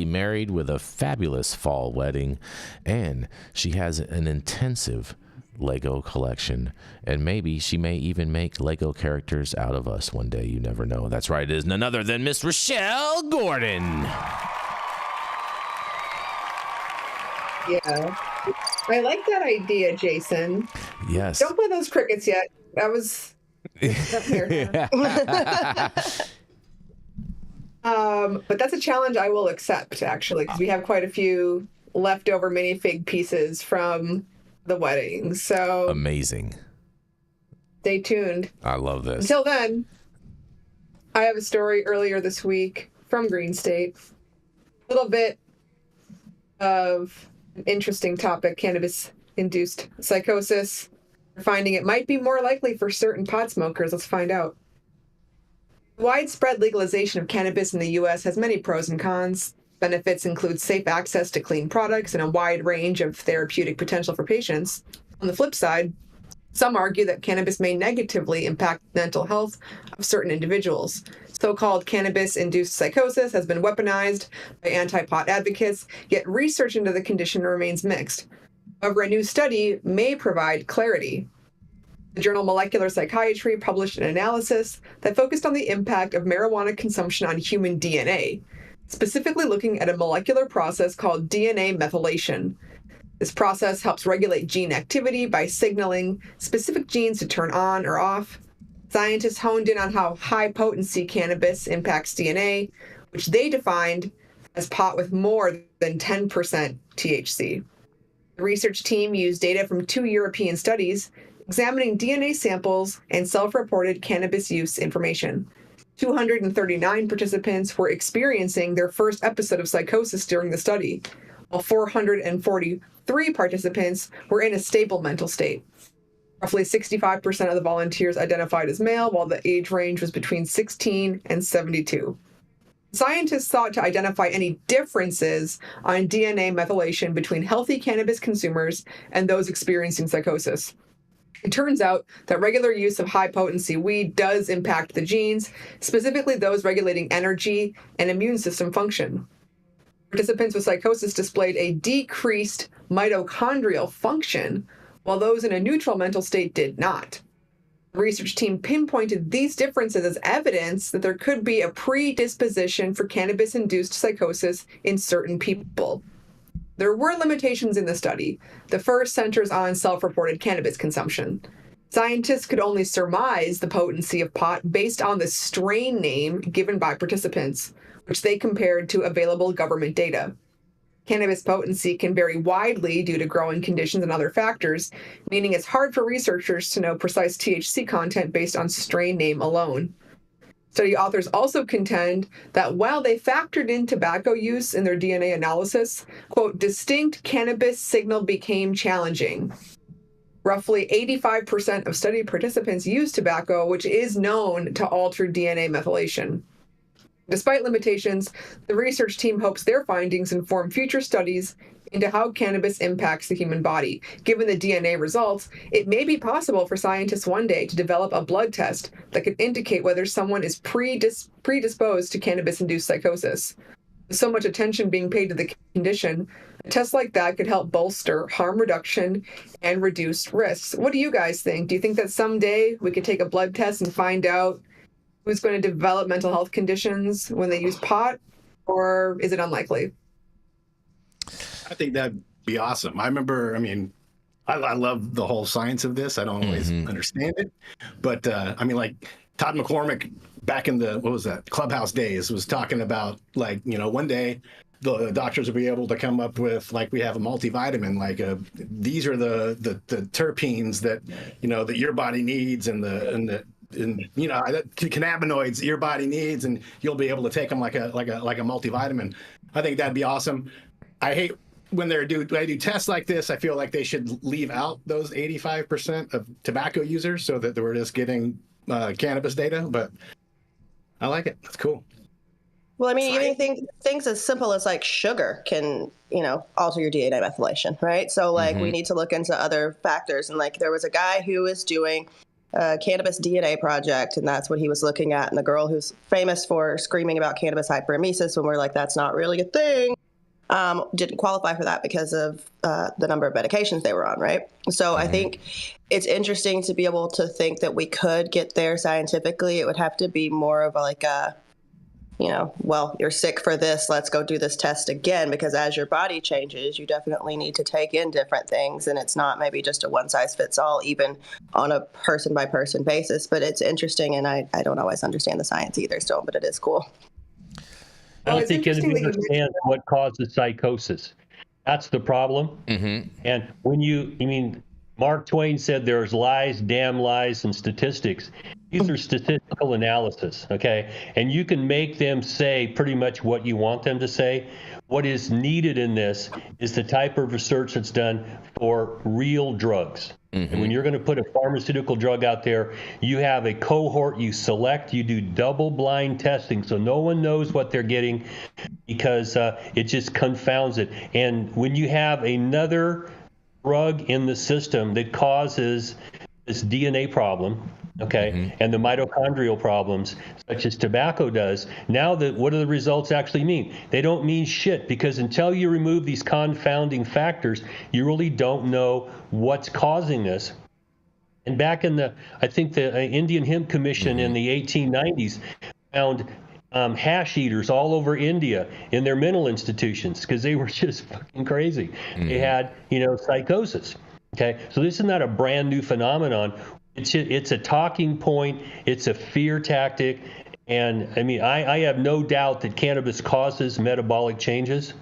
married with a fabulous fall wedding, and she has an intensive Lego collection, and maybe she may even make Lego characters out of us one day. You never know. That's right, it is none other than Miss Rachelle Gordon. Yeah. I like that idea, Jason. Yes. Don't play those crickets yet. That was here. But that's a challenge I will accept, actually, because we have quite a few leftover minifig pieces from the wedding. So amazing. Stay tuned. I love this. Until then, I have a story earlier this week from Green State. A little bit of an interesting topic, cannabis-induced psychosis. They're finding it might be more likely for certain pot smokers. Let's find out. Widespread legalization of cannabis in the U.S. has many pros and cons. Benefits include safe access to clean products and a wide range of therapeutic potential for patients. On the flip side, some argue that cannabis may negatively impact mental health of certain individuals. So-called cannabis-induced psychosis has been weaponized by anti-pot advocates, yet research into the condition remains mixed. However, a new study may provide clarity. The journal Molecular Psychiatry published an analysis that focused on the impact of marijuana consumption on human DNA, specifically looking at a molecular process called DNA methylation. This process helps regulate gene activity by signaling specific genes to turn on or off. Scientists honed in on how high-potency cannabis impacts DNA, which they defined as pot with more than 10% THC. The research team used data from 2 European studies examining DNA samples and self-reported cannabis use information. 239 participants were experiencing their first episode of psychosis during the study, while 443 participants were in a stable mental state. Roughly 65% of the volunteers identified as male, while the age range was between 16 and 72. Scientists sought to identify any differences on DNA methylation between healthy cannabis consumers and those experiencing psychosis. It turns out that regular use of high-potency weed does impact the genes, specifically those regulating energy and immune system function. Participants with psychosis displayed a decreased mitochondrial function, while those in a neutral mental state did not. The research team pinpointed these differences as evidence that there could be a predisposition for cannabis-induced psychosis in certain people. There were limitations in the study. The first centers on self-reported cannabis consumption. Scientists could only surmise the potency of pot based on the strain name given by participants, which they compared to available government data. Cannabis potency can vary widely due to growing conditions and other factors, meaning it's hard for researchers to know precise THC content based on strain name alone. Study authors also contend that while they factored in tobacco use in their DNA analysis, quote, distinct cannabis signal became challenging. Roughly 85% of study participants used tobacco, which is known to alter DNA methylation. Despite limitations, the research team hopes their findings inform future studies into how cannabis impacts the human body. Given the DNA results, it may be possible for scientists one day to develop a blood test that could indicate whether someone is predisposed to cannabis-induced psychosis. With so much attention being paid to the condition, a test like that could help bolster harm reduction and reduce risks. What do you guys think? Do you think that someday we could take a blood test and find out who's going to develop mental health conditions when they use pot, or is it unlikely? I think that'd be awesome. I remember, I love the whole science of this. I don't always understand it, but like Todd McCormick back in the, Clubhouse days was talking about one day the doctors will be able to come up with, like, we have a multivitamin, these are the terpenes that, that your body needs and the cannabinoids your body needs, and you'll be able to take them like a multivitamin. I think that'd be awesome. I hate when they do tests like this. I feel like they should leave out those 85% of tobacco users so that we're just getting cannabis data, but I like it. That's cool. Well, even things as simple as like sugar can, alter your DNA methylation, right? So we need to look into other factors. And there was a guy who was doing a cannabis DNA project, and that's what he was looking at. And the girl who's famous for screaming about cannabis hyperemesis when we're like, that's not really a thing, didn't qualify for that because of the number of medications they were on, right? So I think it's interesting to be able to think that we could get there scientifically. It would have to be more of well, you're sick for this, let's go do this test again, because as your body changes, you definitely need to take in different things, and it's not maybe just a one-size-fits-all, even on a person-by-person basis. But it's interesting, and I don't always understand the science either, so, but it is cool. I don't think anybody understands what causes psychosis. That's the problem. And when Mark Twain said there's lies, damn lies, and statistics. These are statistical analysis, okay? And you can make them say pretty much what you want them to say. What is needed in this is the type of research that's done for real drugs. And when you're going to put a pharmaceutical drug out there, you have a cohort you select, you do double-blind testing, so no one knows what they're getting, because it just confounds it. And when you have another drug in the system that causes this DNA problem, okay, and the mitochondrial problems, such as tobacco does, now what do the results actually mean? They don't mean shit, because until you remove these confounding factors, you really don't know what's causing this. And back in I think the Indian Hemp Commission in the 1890s found hash eaters all over India in their mental institutions because they were just fucking crazy. They had, psychosis. Okay, so this is not a brand new phenomenon. It's a talking point. It's a fear tactic. And I mean, I have no doubt that cannabis causes metabolic changes.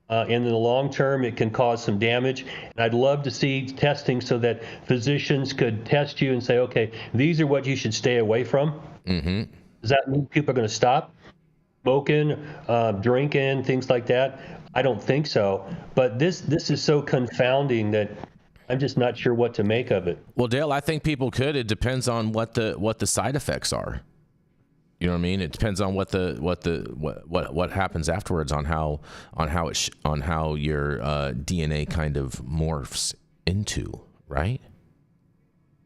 And in the long term, it can cause some damage. And I'd love to see testing so that physicians could test you and say, okay, these are what you should stay away from. Does that mean people are going to stop smoking, drinking, things like that? I don't think so. But this is so confounding that I'm just not sure what to make of it. Well, Dale, I think people could. It depends on what the side effects are. You know what I mean? It depends on what happens afterwards, on how your DNA kind of morphs into, right?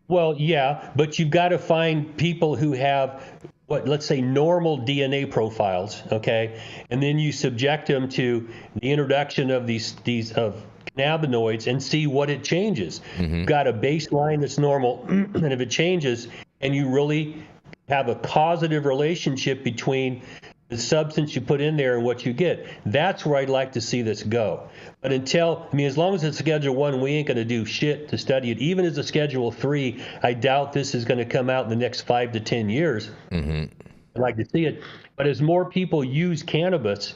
Well, yeah, but you've got to find people who have let's say normal DNA profiles, okay, and then you subject them to the introduction of these cannabinoids and see what it changes. You've got a baseline that's normal, and if it changes, and you really have a causative relationship between the substance you put in there and what you get, that's where I'd like to see this go. But as long as it's Schedule 1, we ain't going to do shit to study it. Even as a Schedule 3, I doubt this is going to come out in the next 5 to 10 years. I'd like to see it. But as more people use cannabis,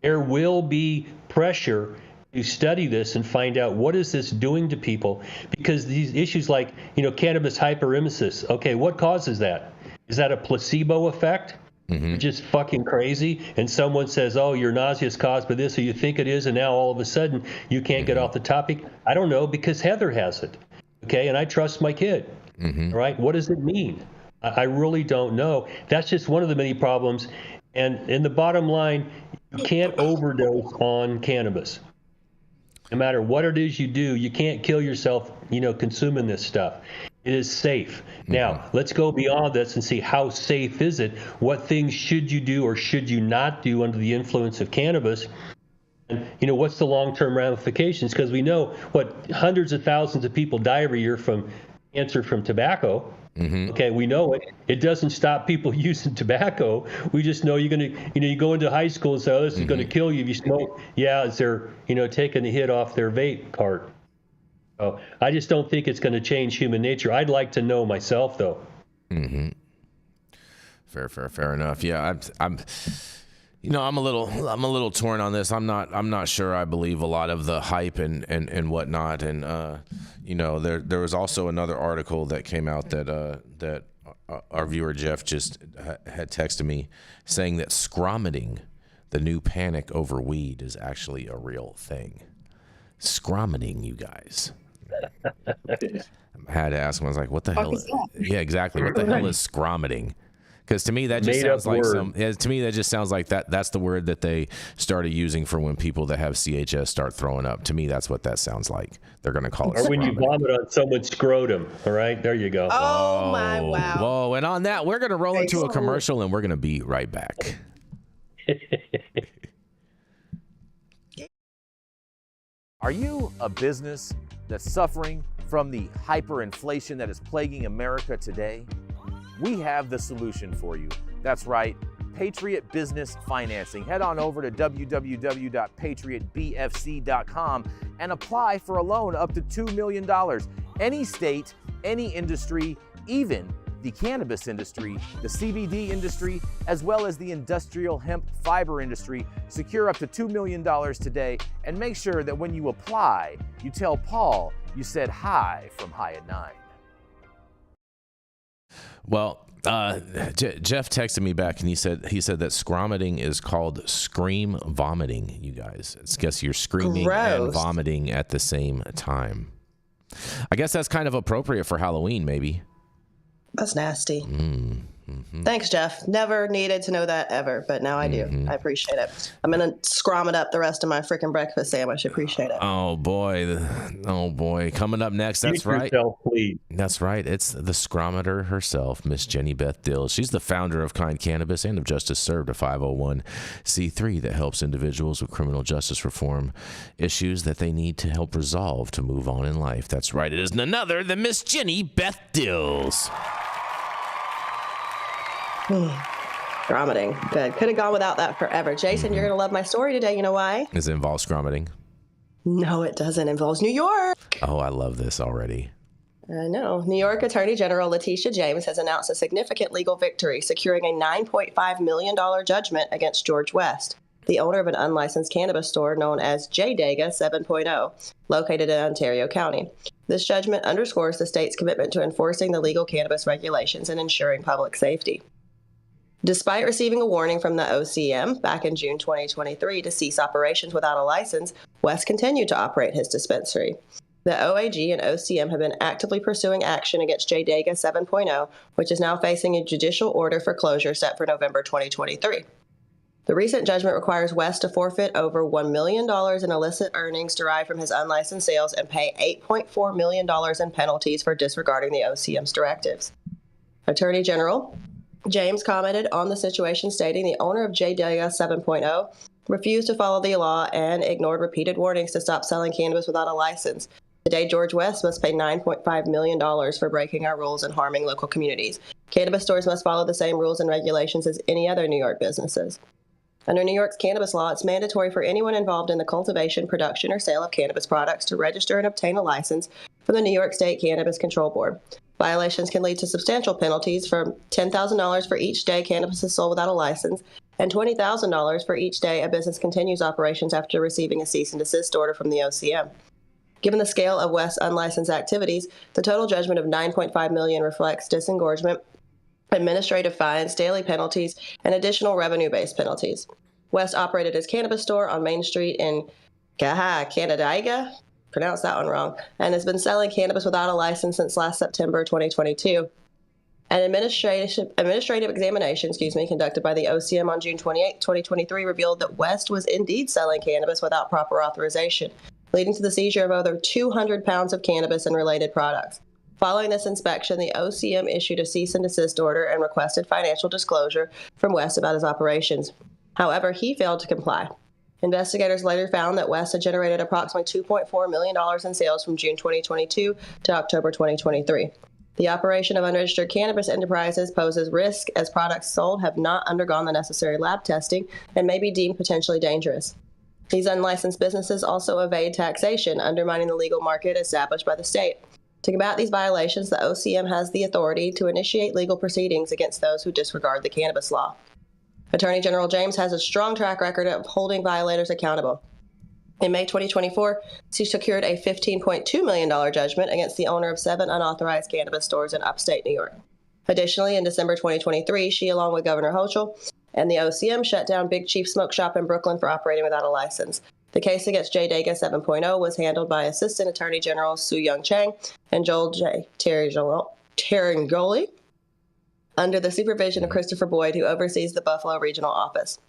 there will be pressure to study this and find out what is this doing to people, because these issues like, cannabis hyperemesis, okay, what causes that? Is that a placebo effect? You're just fucking crazy, and someone says, oh, your nausea is caused by this, or you think it is, and now all of a sudden you can't get off the topic? I don't know, because Heather has it, okay, and I trust my kid, all right? What does it mean? I really don't know. That's just one of the many problems, and in the bottom line, you can't overdose on cannabis. No matter what it is you do, you can't kill yourself, consuming this stuff. It is safe. Now, let's go beyond this and see how safe is it? What things should you do or should you not do under the influence of cannabis? And, what's the long-term ramifications? Because we know hundreds of thousands of people die every year from cancer from tobacco. Okay, we know it. It doesn't stop people using tobacco. We just know you're going to, you go into high school and say, oh, this is going to kill you if you smoke. Yeah, as they're, taking a hit off their vape cart. So I just don't think it's going to change human nature. I'd like to know myself, though. Fair enough. Yeah, I'm a little torn on this. I'm not sure I believe a lot of the hype and whatnot. And there was also another article that came out that our viewer Jeff just had texted me saying that scromiting, the new panic over weed, is actually a real thing. Scromiting, you guys. I had to ask him. I was like, "What the hell?" Yeah, exactly. What the hell is scromiting? Because to me that just sounds like to me that just sounds like that's the word that they started using for when people that have CHS start throwing up. To me, that's what that sounds like. They're going to call it. Or when you vomit on someone's scrotum. All right, there you go. Oh my wow. Whoa! And on that, we're going to roll into a commercial, and we're going to be right back. Are you a business that's suffering from the hyperinflation that is plaguing America today? We have the solution for you. That's right, Patriot Business Financing. Head on over to www.patriotbfc.com and apply for a loan up to $2 million. Any state, any industry, even the cannabis industry, the CBD industry, as well as the industrial hemp fiber industry. Secure up to $2 million today, and make sure that when you apply, you tell Paul you said hi from High at 9. Well, Jeff texted me back, and he said that scromiting is called scream vomiting. You guys, I guess you're screaming and vomiting at the same time. I guess that's kind of appropriate for Halloween, maybe. That's nasty. Thanks, Jeff. Never needed to know that ever, but now I do. I appreciate it. I'm going to scrom it up the rest of my freaking breakfast sandwich. Appreciate it. Oh, boy. Coming up next, that's right. That's right. It's the scrometer herself, Miss Jenny Beth Dills. She's the founder of Kind Cannabis and of Justice Served, a 501c3 that helps individuals with criminal justice reform issues that they need to help resolve to move on in life. That's right. It is none other than Miss Jenny Beth Dills. Scromiting. Good. Could have gone without that forever. Jason, you're going to love my story today. You know why? Does it involve scromiting? No, it doesn't. It involves New York. Oh, I love this already. I know. New York Attorney General Letitia James has announced a significant legal victory, securing a $9.5 million judgment against George West, the owner of an unlicensed cannabis store known as J-Dega 7.0, located in Ontario County. This judgment underscores the state's commitment to enforcing the legal cannabis regulations and ensuring public safety. Despite receiving a warning from the OCM back in June 2023 to cease operations without a license, West continued to operate his dispensary. The OAG and OCM have been actively pursuing action against J-Dega 7.0, which is now facing a judicial order for closure set for November 2023. The recent judgment requires West to forfeit over $1 million in illicit earnings derived from his unlicensed sales and pay $8.4 million in penalties for disregarding the OCM's directives. Attorney General James commented on the situation, stating the owner of J-Dega 7.0 refused to follow the law and ignored repeated warnings to stop selling cannabis without a license. Today, George West must pay $9.5 million for breaking our rules and harming local communities. Cannabis stores must follow the same rules and regulations as any other New York businesses. Under New York's cannabis law, it's mandatory for anyone involved in the cultivation, production, or sale of cannabis products to register and obtain a license from the New York State Cannabis Control Board. Violations can lead to substantial penalties from $10,000 for each day cannabis is sold without a license and $20,000 for each day a business continues operations after receiving a cease and desist order from the OCM. Given the scale of West's unlicensed activities, the total judgment of $9.5 million reflects disengorgement, administrative fines, daily penalties, and additional revenue-based penalties. West operated his cannabis store on Main Street in Canandaigua, pronounced that one wrong, and has been selling cannabis without a license since last September 2022. An administrative examination, conducted by the OCM on June 28, 2023, revealed that West was indeed selling cannabis without proper authorization, leading to the seizure of over 200 pounds of cannabis and related products. Following this inspection, the OCM issued a cease and desist order and requested financial disclosure from West about his operations. However, he failed to comply. Investigators later found that West had generated approximately $2.4 million in sales from June 2022 to October 2023. The operation of unregistered cannabis enterprises poses risk as products sold have not undergone the necessary lab testing and may be deemed potentially dangerous. These unlicensed businesses also evade taxation, undermining the legal market established by the state. To combat these violations, the OCM has the authority to initiate legal proceedings against those who disregard the cannabis law. Attorney General James has a strong track record of holding violators accountable. In May 2024, she secured a $15.2 million judgment against the owner of 7 unauthorized cannabis stores in upstate New York. Additionally, in December 2023, she, along with Governor Hochul and the OCM, shut down Big Chief Smoke Shop in Brooklyn for operating without a license. The case against J-Dega 7.0 was handled by Assistant Attorney General Soo Young Chang and Joel J. Terangoli, under the supervision of Christopher Boyd, who oversees the Buffalo Regional Office.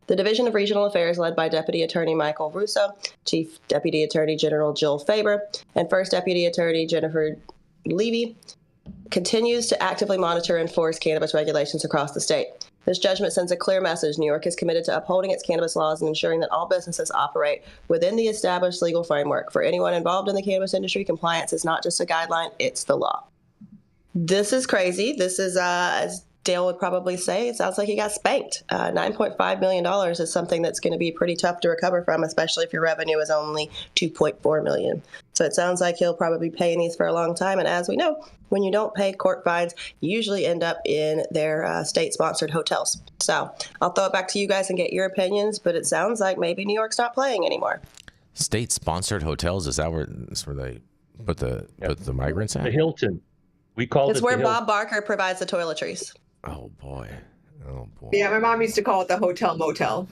The Division of Regional Affairs, led by Deputy Attorney Michael Russo, Chief Deputy Attorney General Jill Faber, and First Deputy Attorney Jennifer Levy, continues to actively monitor and enforce cannabis regulations across the state. This judgment sends a clear message. New York is committed to upholding its cannabis laws and ensuring that all businesses operate within the established legal framework. For anyone involved in the cannabis industry, compliance is not just a guideline, it's the law. This is crazy. This is, as Dale would probably say, it sounds like he got spanked. $9.5 million is something that's going to be pretty tough to recover from, especially if your revenue is only $2.4 million. So it sounds like he'll probably be paying these for a long time. And as we know, when you don't pay court fines, you usually end up in their state-sponsored hotels. So I'll throw it back to you guys and get your opinions, but it sounds like maybe New York's not playing anymore. State-sponsored hotels, is that where they put the migrants at? The Hilton. We called it's it where Bob Barker provides the toiletries. Oh boy. Yeah, my mom used to call it the hotel motel.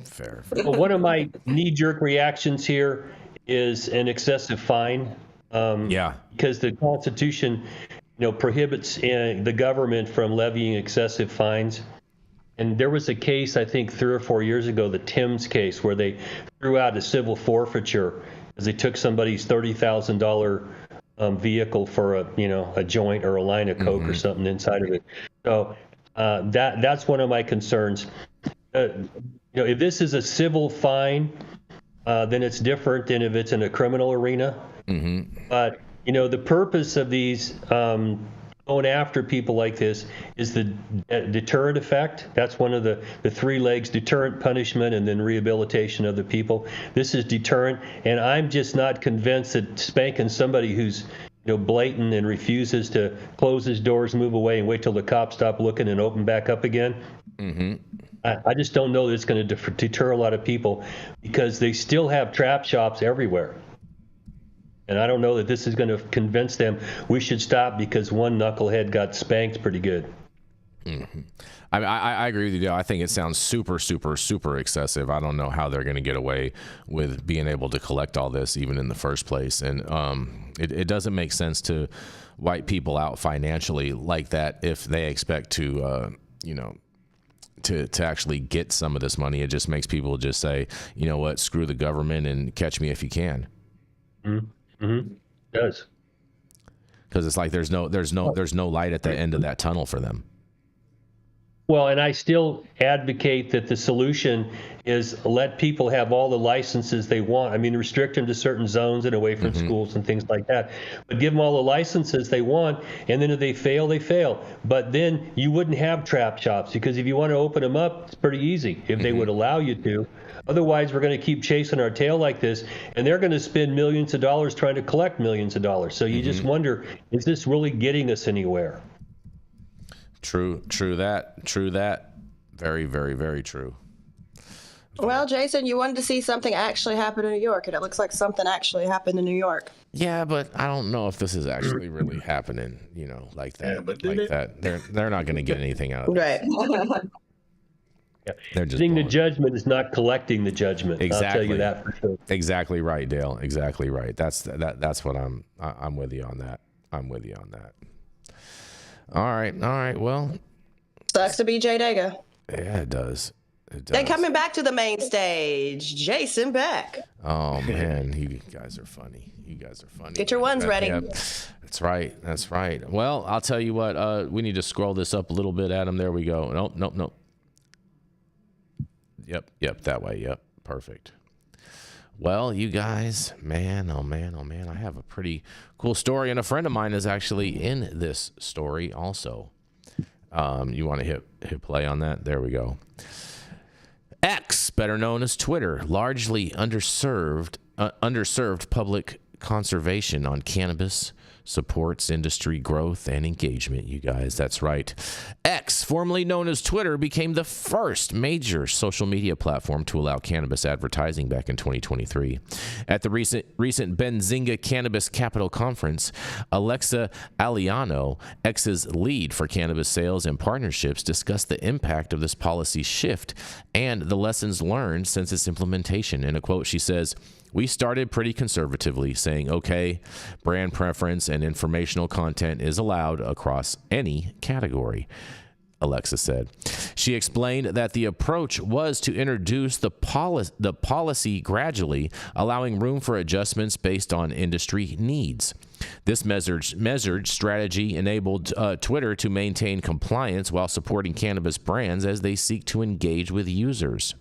Fair. Well, one of my knee-jerk reactions here is an excessive fine. Because the Constitution, prohibits the government from levying excessive fines. And there was a case, I think 3 or 4 years ago, the Timms case, where they threw out a civil forfeiture because they took somebody's $30,000 vehicle for a joint or a line of coke or something inside of it. So that's one of my concerns. If this is a civil fine, then it's different than if it's in a criminal arena. But the purpose of these going after people like this is the deterrent effect. That's one of the 3 legs: deterrent, punishment, and then rehabilitation of the people. This is deterrent, and I'm just not convinced that spanking somebody who's blatant and refuses to close his doors, move away, and wait till the cops stop looking and open back up again. I just don't know that it's going to deter a lot of people, because they still have trap shops everywhere. And I don't know that this is going to convince them we should stop because one knucklehead got spanked pretty good. I agree with you, Dale. I think it sounds super, super, super excessive. I don't know how they're going to get away with being able to collect all this even in the first place. And it doesn't make sense to wipe people out financially like that if they expect to, to actually get some of this money. It just makes people just say, you know what, screw the government and catch me if you can. It does. Because it's like there's no light at the end of that tunnel for them. Well, and I still advocate that the solution is let people have all the licenses they want. I mean, restrict them to certain zones and away from schools and things like that. But give them all the licenses they want, and then if they fail, they fail. But then you wouldn't have trap shops, because if you want to open them up, it's pretty easy if they would allow you to. Otherwise, we're going to keep chasing our tail like this, and they're going to spend millions of dollars trying to collect millions of dollars. So you just wonder, is this really getting us anywhere? True that. Very, very, very true. Well, Jason, you wanted to see something actually happen in New York, and it looks like something actually happened in New York. Yeah, but I don't know if this is actually really happening, like that. Yeah, but that. They're not going to get anything out of it. Right. They're just the judgment is not collecting the judgment. Exactly. I'll tell you that for sure. Exactly right, Dale. Exactly right. That's what I'm with you on that. I'm with you on that. All right. Well, sucks to be Jay Dega. Yeah, it does. Then coming back to the main stage, Jason Beck. Oh man, you guys are funny. Get your ones ready. Yep. That's right. Well, I'll tell you what. We need to scroll this up a little bit, Adam. There we go. Nope. Yep. That way. Yep. Perfect. Well, you guys, man, oh man, I have a pretty cool story, and a friend of mine is actually in this story also. You want to hit play on that? There we go. X, better known as Twitter, largely underserved public conservation on cannabis, supports industry growth and engagement, you guys. That's right. X, formerly known as Twitter, became the first major social media platform to allow cannabis advertising back in 2023. At the recent Benzinga Cannabis Capital Conference, Alexa Aliano, X's lead for cannabis sales and partnerships, discussed the impact of this policy shift and the lessons learned since its implementation. In a quote, she says, "We started pretty conservatively, saying, okay, brand preference and informational content is allowed across any category," Alexa said. She explained that the approach was to introduce the policy gradually, allowing room for adjustments based on industry needs. This measured strategy enabled Twitter to maintain compliance while supporting cannabis brands as they seek to engage with users.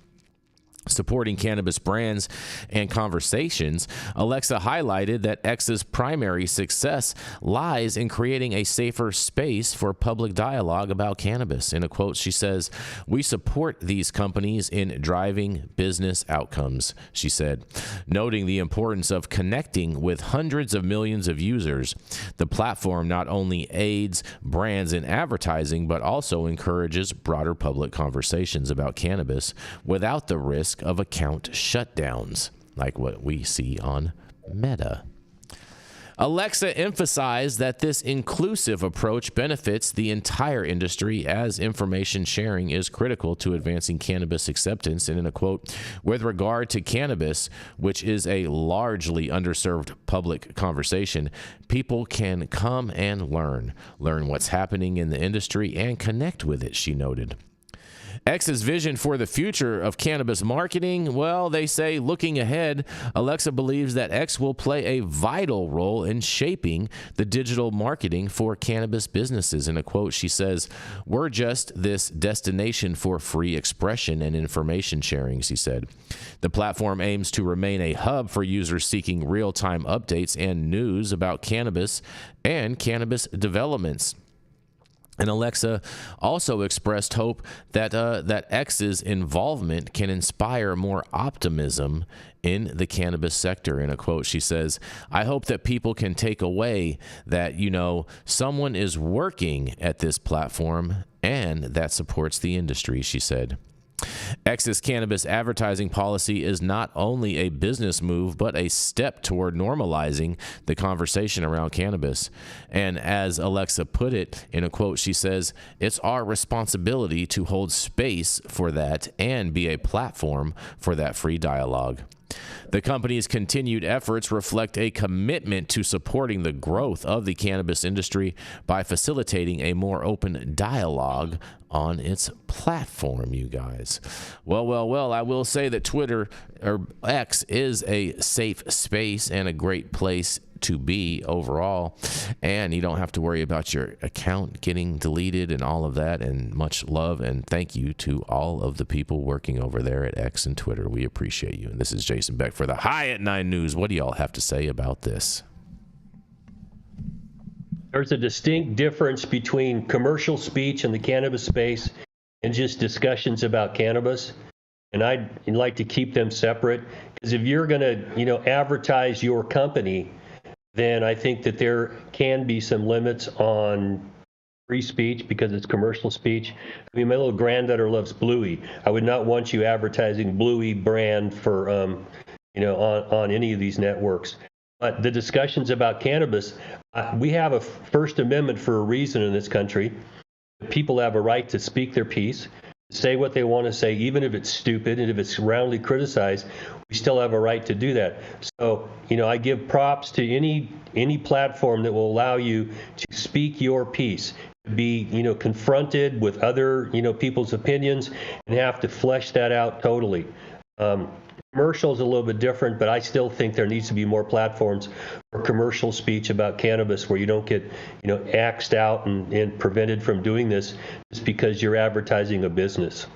Supporting cannabis brands and conversations, Alexa highlighted that X's primary success lies in creating a safer space for public dialogue about cannabis. In a quote, she says, "We support these companies in driving business outcomes," she said, noting the importance of connecting with hundreds of millions of users. The platform not only aids brands in advertising, but also encourages broader public conversations about cannabis without the risk of account shutdowns, like what we see on Meta. Alexa emphasized that this inclusive approach benefits the entire industry, as information sharing is critical to advancing cannabis acceptance. And in a quote, with regard to cannabis, which is a largely underserved public conversation, people can come and learn what's happening in the industry and connect with it, she noted. X's vision for the future of cannabis marketing, well, they say looking ahead, Alexa believes that X will play a vital role in shaping the digital marketing for cannabis businesses. In a quote, she says, "We're just this destination for free expression and information sharing," she said. The platform aims to remain a hub for users seeking real-time updates and news about cannabis and cannabis developments. And Alexa also expressed hope that that X's involvement can inspire more optimism in the cannabis sector. In a quote, she says, "I hope that people can take away that, someone is working at this platform and that supports the industry," she said. X's cannabis advertising policy is not only a business move, but a step toward normalizing the conversation around cannabis. And as Alexa put it in a quote, she says, "It's our responsibility to hold space for that and be a platform for that free dialogue." The company's continued efforts reflect a commitment to supporting the growth of the cannabis industry by facilitating a more open dialogue on its platform, you guys. Well, I will say that Twitter, or X, is a safe space and a great place to be overall, and you don't have to worry about your account getting deleted and all of that. And much love and thank you to all of the people working over there at X and Twitter. We appreciate you. And this is Jason Beck for the High at 9 News. What do y'all have to say about this? There's a distinct difference between commercial speech in the cannabis space and just discussions about cannabis. And I'd like to keep them separate, because if you're going to, advertise your company, then I think that there can be some limits on free speech because it's commercial speech. I mean, my little granddaughter loves Bluey. I would not want you advertising Bluey brand for, on any of these networks. But the discussions about cannabis, we have a First Amendment for a reason in this country. People have a right to speak their piece, say what they want to say, even if it's stupid and if it's roundly criticized. We still have a right to do that. So, I give props to any platform that will allow you to speak your piece, to be, confronted with other, people's opinions and have to flesh that out totally. Commercial is a little bit different, but I still think there needs to be more platforms for commercial speech about cannabis where you don't get, axed out and prevented from doing this just because you're advertising a business.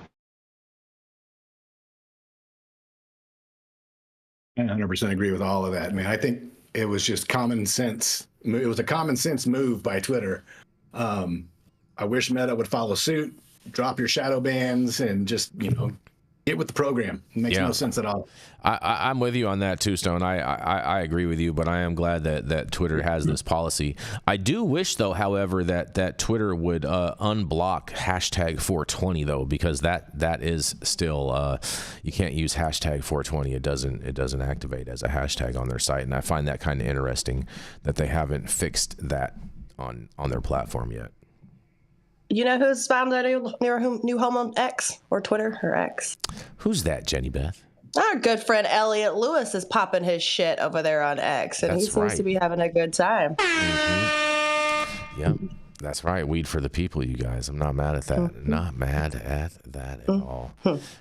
I 100% agree with all of that. I mean, I think it was just common sense. It was a common sense move by Twitter. I wish Meta would follow suit, drop your shadow bans, and just, get with the program. It makes no sense at all. I'm with you on that too, Stone. I agree with you, but I am glad that Twitter has this policy. I do wish, though, however, that Twitter would unblock hashtag 420, though, because that is still you can't use hashtag 420. It doesn't activate as a hashtag on their site, and I find that kind of interesting that they haven't fixed that on their platform yet. You know who's found their new home on X or Twitter or X? Who's that, Jenny Beth? Our good friend Elliot Lewis is popping his shit over there on X, and he seems to be having a good time. Mm-hmm. Yep, that's right. Weed for the people, you guys. I'm not mad at that. Mm-hmm. Not mad at that at all.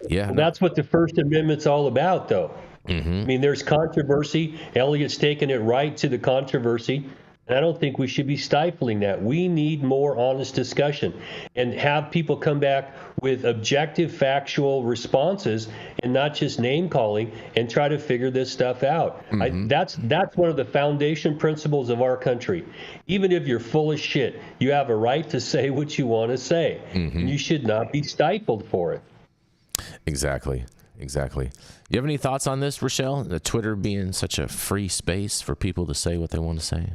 Yeah, well, that's what the First Amendment's all about, though. Mm-hmm. I mean, there's controversy. Elliot's taken it right to the controversy. And I don't think we should be stifling that. We need more honest discussion and have people come back with objective, factual responses and not just name calling and try to figure this stuff out. Mm-hmm. That's one of the foundation principles of our country. Even if you're full of shit, you have a right to say what you want to say. Mm-hmm. And you should not be stifled for it. Exactly. You have any thoughts on this, Rachelle? The Twitter being such a free space for people to say what they want to say?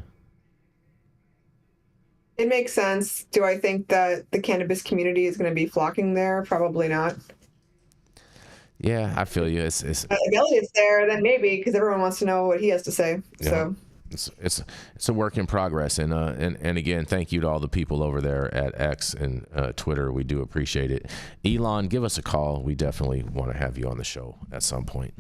It makes sense. Do I think that the cannabis community is going to be flocking there? Probably not. Yeah, I feel you. It's if Elliot's there, then maybe, because everyone wants to know what he has to say. Yeah. So it's a work in progress, and again, thank you to all the people over there at X and Twitter. We do appreciate it. Elon, give us a call. We definitely want to have you on the show at some point.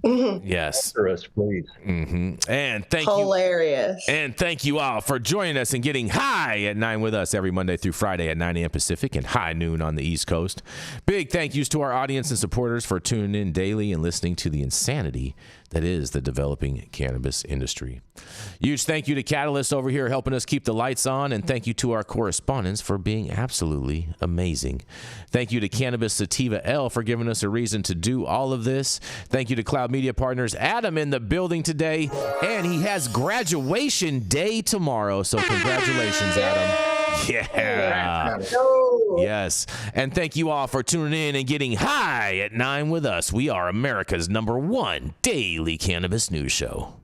Yes. Answer us, please. And thank Hilarious. you. And thank you all for joining us and getting high at 9 with us every Monday through Friday at 9 a.m. Pacific and high noon on the East Coast. Big thank yous to our audience and supporters for tuning in daily and listening to the insanity that is the developing cannabis industry. Huge thank you to Catalyst over here helping us keep the lights on, and thank you to our correspondents for being absolutely amazing. Thank you to Cannabis Sativa L for giving us a reason to do all of this. Thank you to Cloud Media Partners, Adam in the building today, and he has graduation day tomorrow, so congratulations, Adam. Yeah. Yes. And thank you all for tuning in and getting high at 9 with us. We are America's #1 daily cannabis news show.